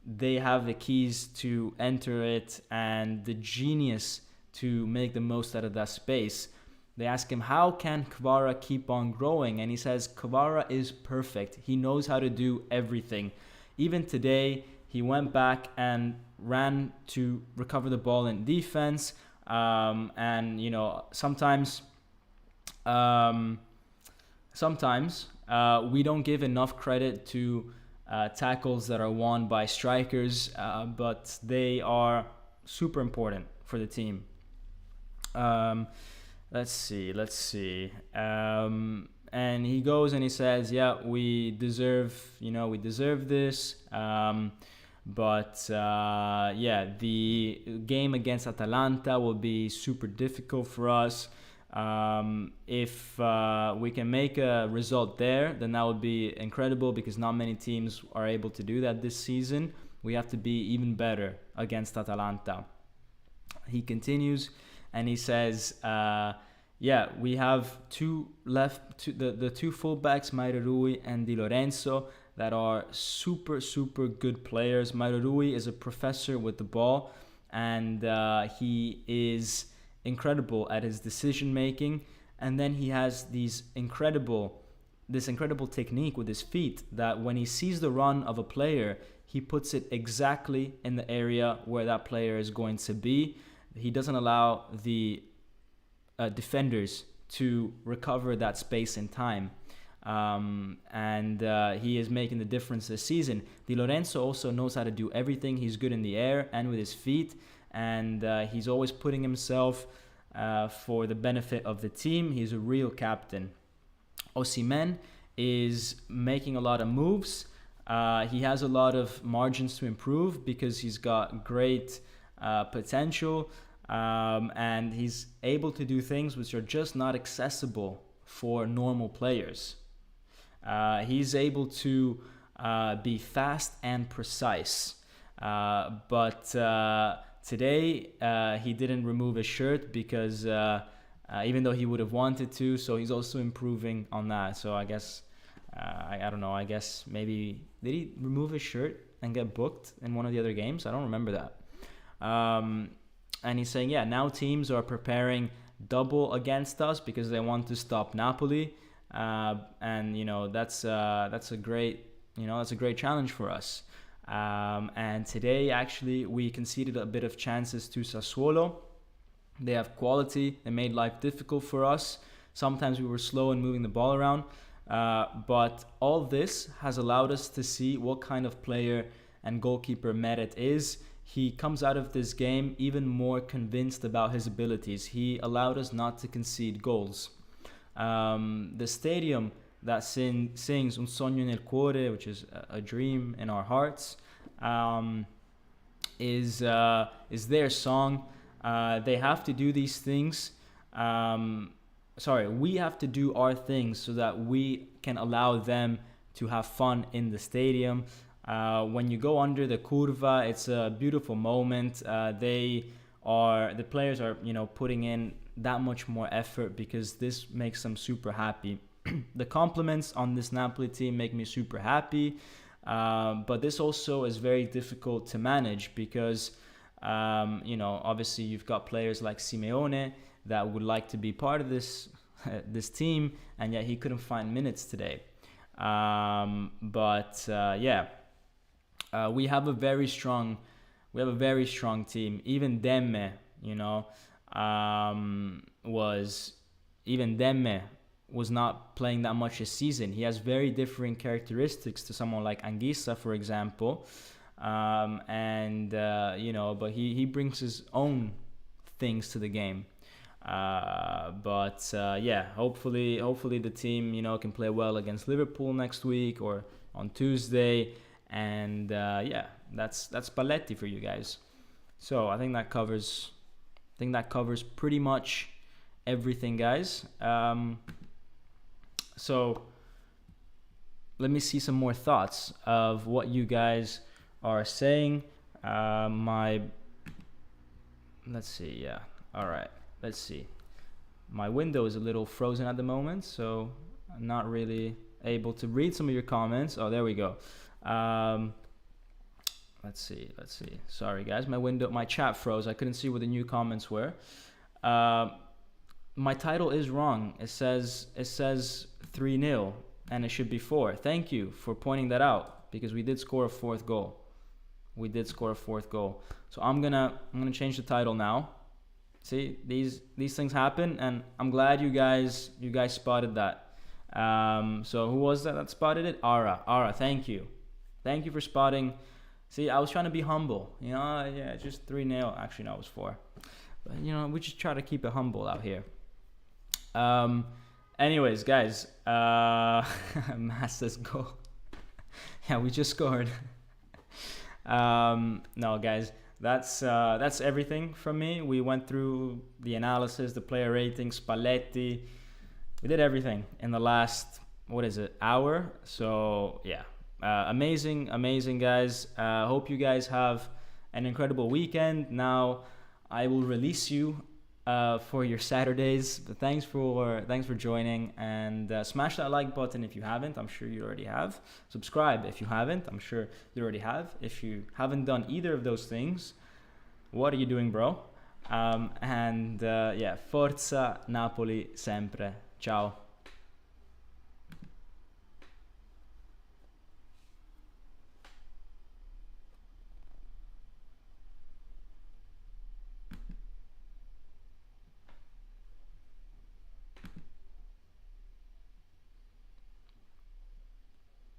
they have the keys to enter it and the genius to make the most out of that space. They ask him, how can Kvara keep on growing? And he says, Kvara is perfect. He knows how to do everything. Even today, he went back and ran to recover the ball in defense. And, you know, sometimes we don't give enough credit to tackles that are won by strikers, but they are super important for the team. Let's see. And he goes and he says, yeah, we deserve this. The game against Atalanta will be super difficult for us. If we can make a result there, then that would be incredible, because not many teams are able to do that this season. We have to be even better against Atalanta. He continues and he says, we have the two fullbacks, Mauro Rui and Di Lorenzo, that are super, super good players. Mauro Rui is a professor with the ball, and he is incredible at his decision making, and then he has this incredible technique with his feet, that when he sees the run of a player, he puts it exactly in the area where that player is going to be. He doesn't allow the defenders to recover that space in time. And he is making the difference this season. Di Lorenzo also knows how to do everything. He's good in the air and with his feet, and he's always putting himself for the benefit of the team. He's a real captain. Osimhen is making a lot of moves. He has a lot of margins to improve because he's got great potential, and he's able to do things which are just not accessible for normal players. He's able to be fast and precise, but today he didn't remove his shirt because even though he would have wanted to, so he's also improving on that. So I guess I don't know, I guess maybe did he remove his shirt and get booked in one of the other games? I don't remember that. And he's saying, yeah, now teams are preparing double against us because they want to stop Napoli, and that's a great challenge for us. And today actually we conceded a bit of chances to Sassuolo. They have quality. They made life difficult for us. Sometimes we were slow in moving the ball around, but all this has allowed us to see what kind of player and goalkeeper Meret is. He comes out of this game even more convinced about his abilities. He allowed us not to concede goals. The stadium that sings Un sogno nel cuore, which is a dream in our hearts, is their song. They have to do these things. We have to do our things so that we can allow them to have fun in the stadium. When you go under the curva, it's a beautiful moment. The players are, putting in that much more effort because this makes them super happy. The compliments on this Napoli team make me super happy, but this also is very difficult to manage because, obviously you've got players like Simeone that would like to be part of this team, and yet he couldn't find minutes today. We have a very strong team. Even Demme, was not playing that much this season. He has very different characteristics to someone like Anguissa, for example, but he brings his own things to the game. Hopefully the team can play well against Liverpool next week or on Tuesday. And that's Spalletti for you guys. So I think that covers pretty much everything, guys. So let me see some more thoughts of what you guys are saying. Let's see. Yeah. All right. Let's see. My window is a little frozen at the moment, so I'm not really able to read some of your comments. Oh, there we go. Let's see. Sorry, guys. My chat froze. I couldn't see what the new comments were. My title is wrong. It says 3-0, and it should be 4. Thank you for pointing that out because we did score a fourth goal. So I'm gonna change the title now. See, these things happen, and I'm glad you guys spotted that. So who was that spotted it? Ara, thank you for spotting. See, I was trying to be humble, just 3-0. Actually, no, it was 4. But, we just try to keep it humble out here. Anyways, guys, Massa's goal. Yeah, we just scored. No, guys, that's everything from me. We went through the analysis, the player rating, Spalletti. We did everything in the last, hour? So, yeah. Amazing, guys. Hope you guys have an incredible weekend. Now, I will release you for your Saturdays. But thanks for joining, and smash that like button if you haven't. I'm sure you already have. Subscribe if you haven't. I'm sure you already have. If you haven't done either of those things, what are you doing, bro? Forza Napoli sempre. Ciao.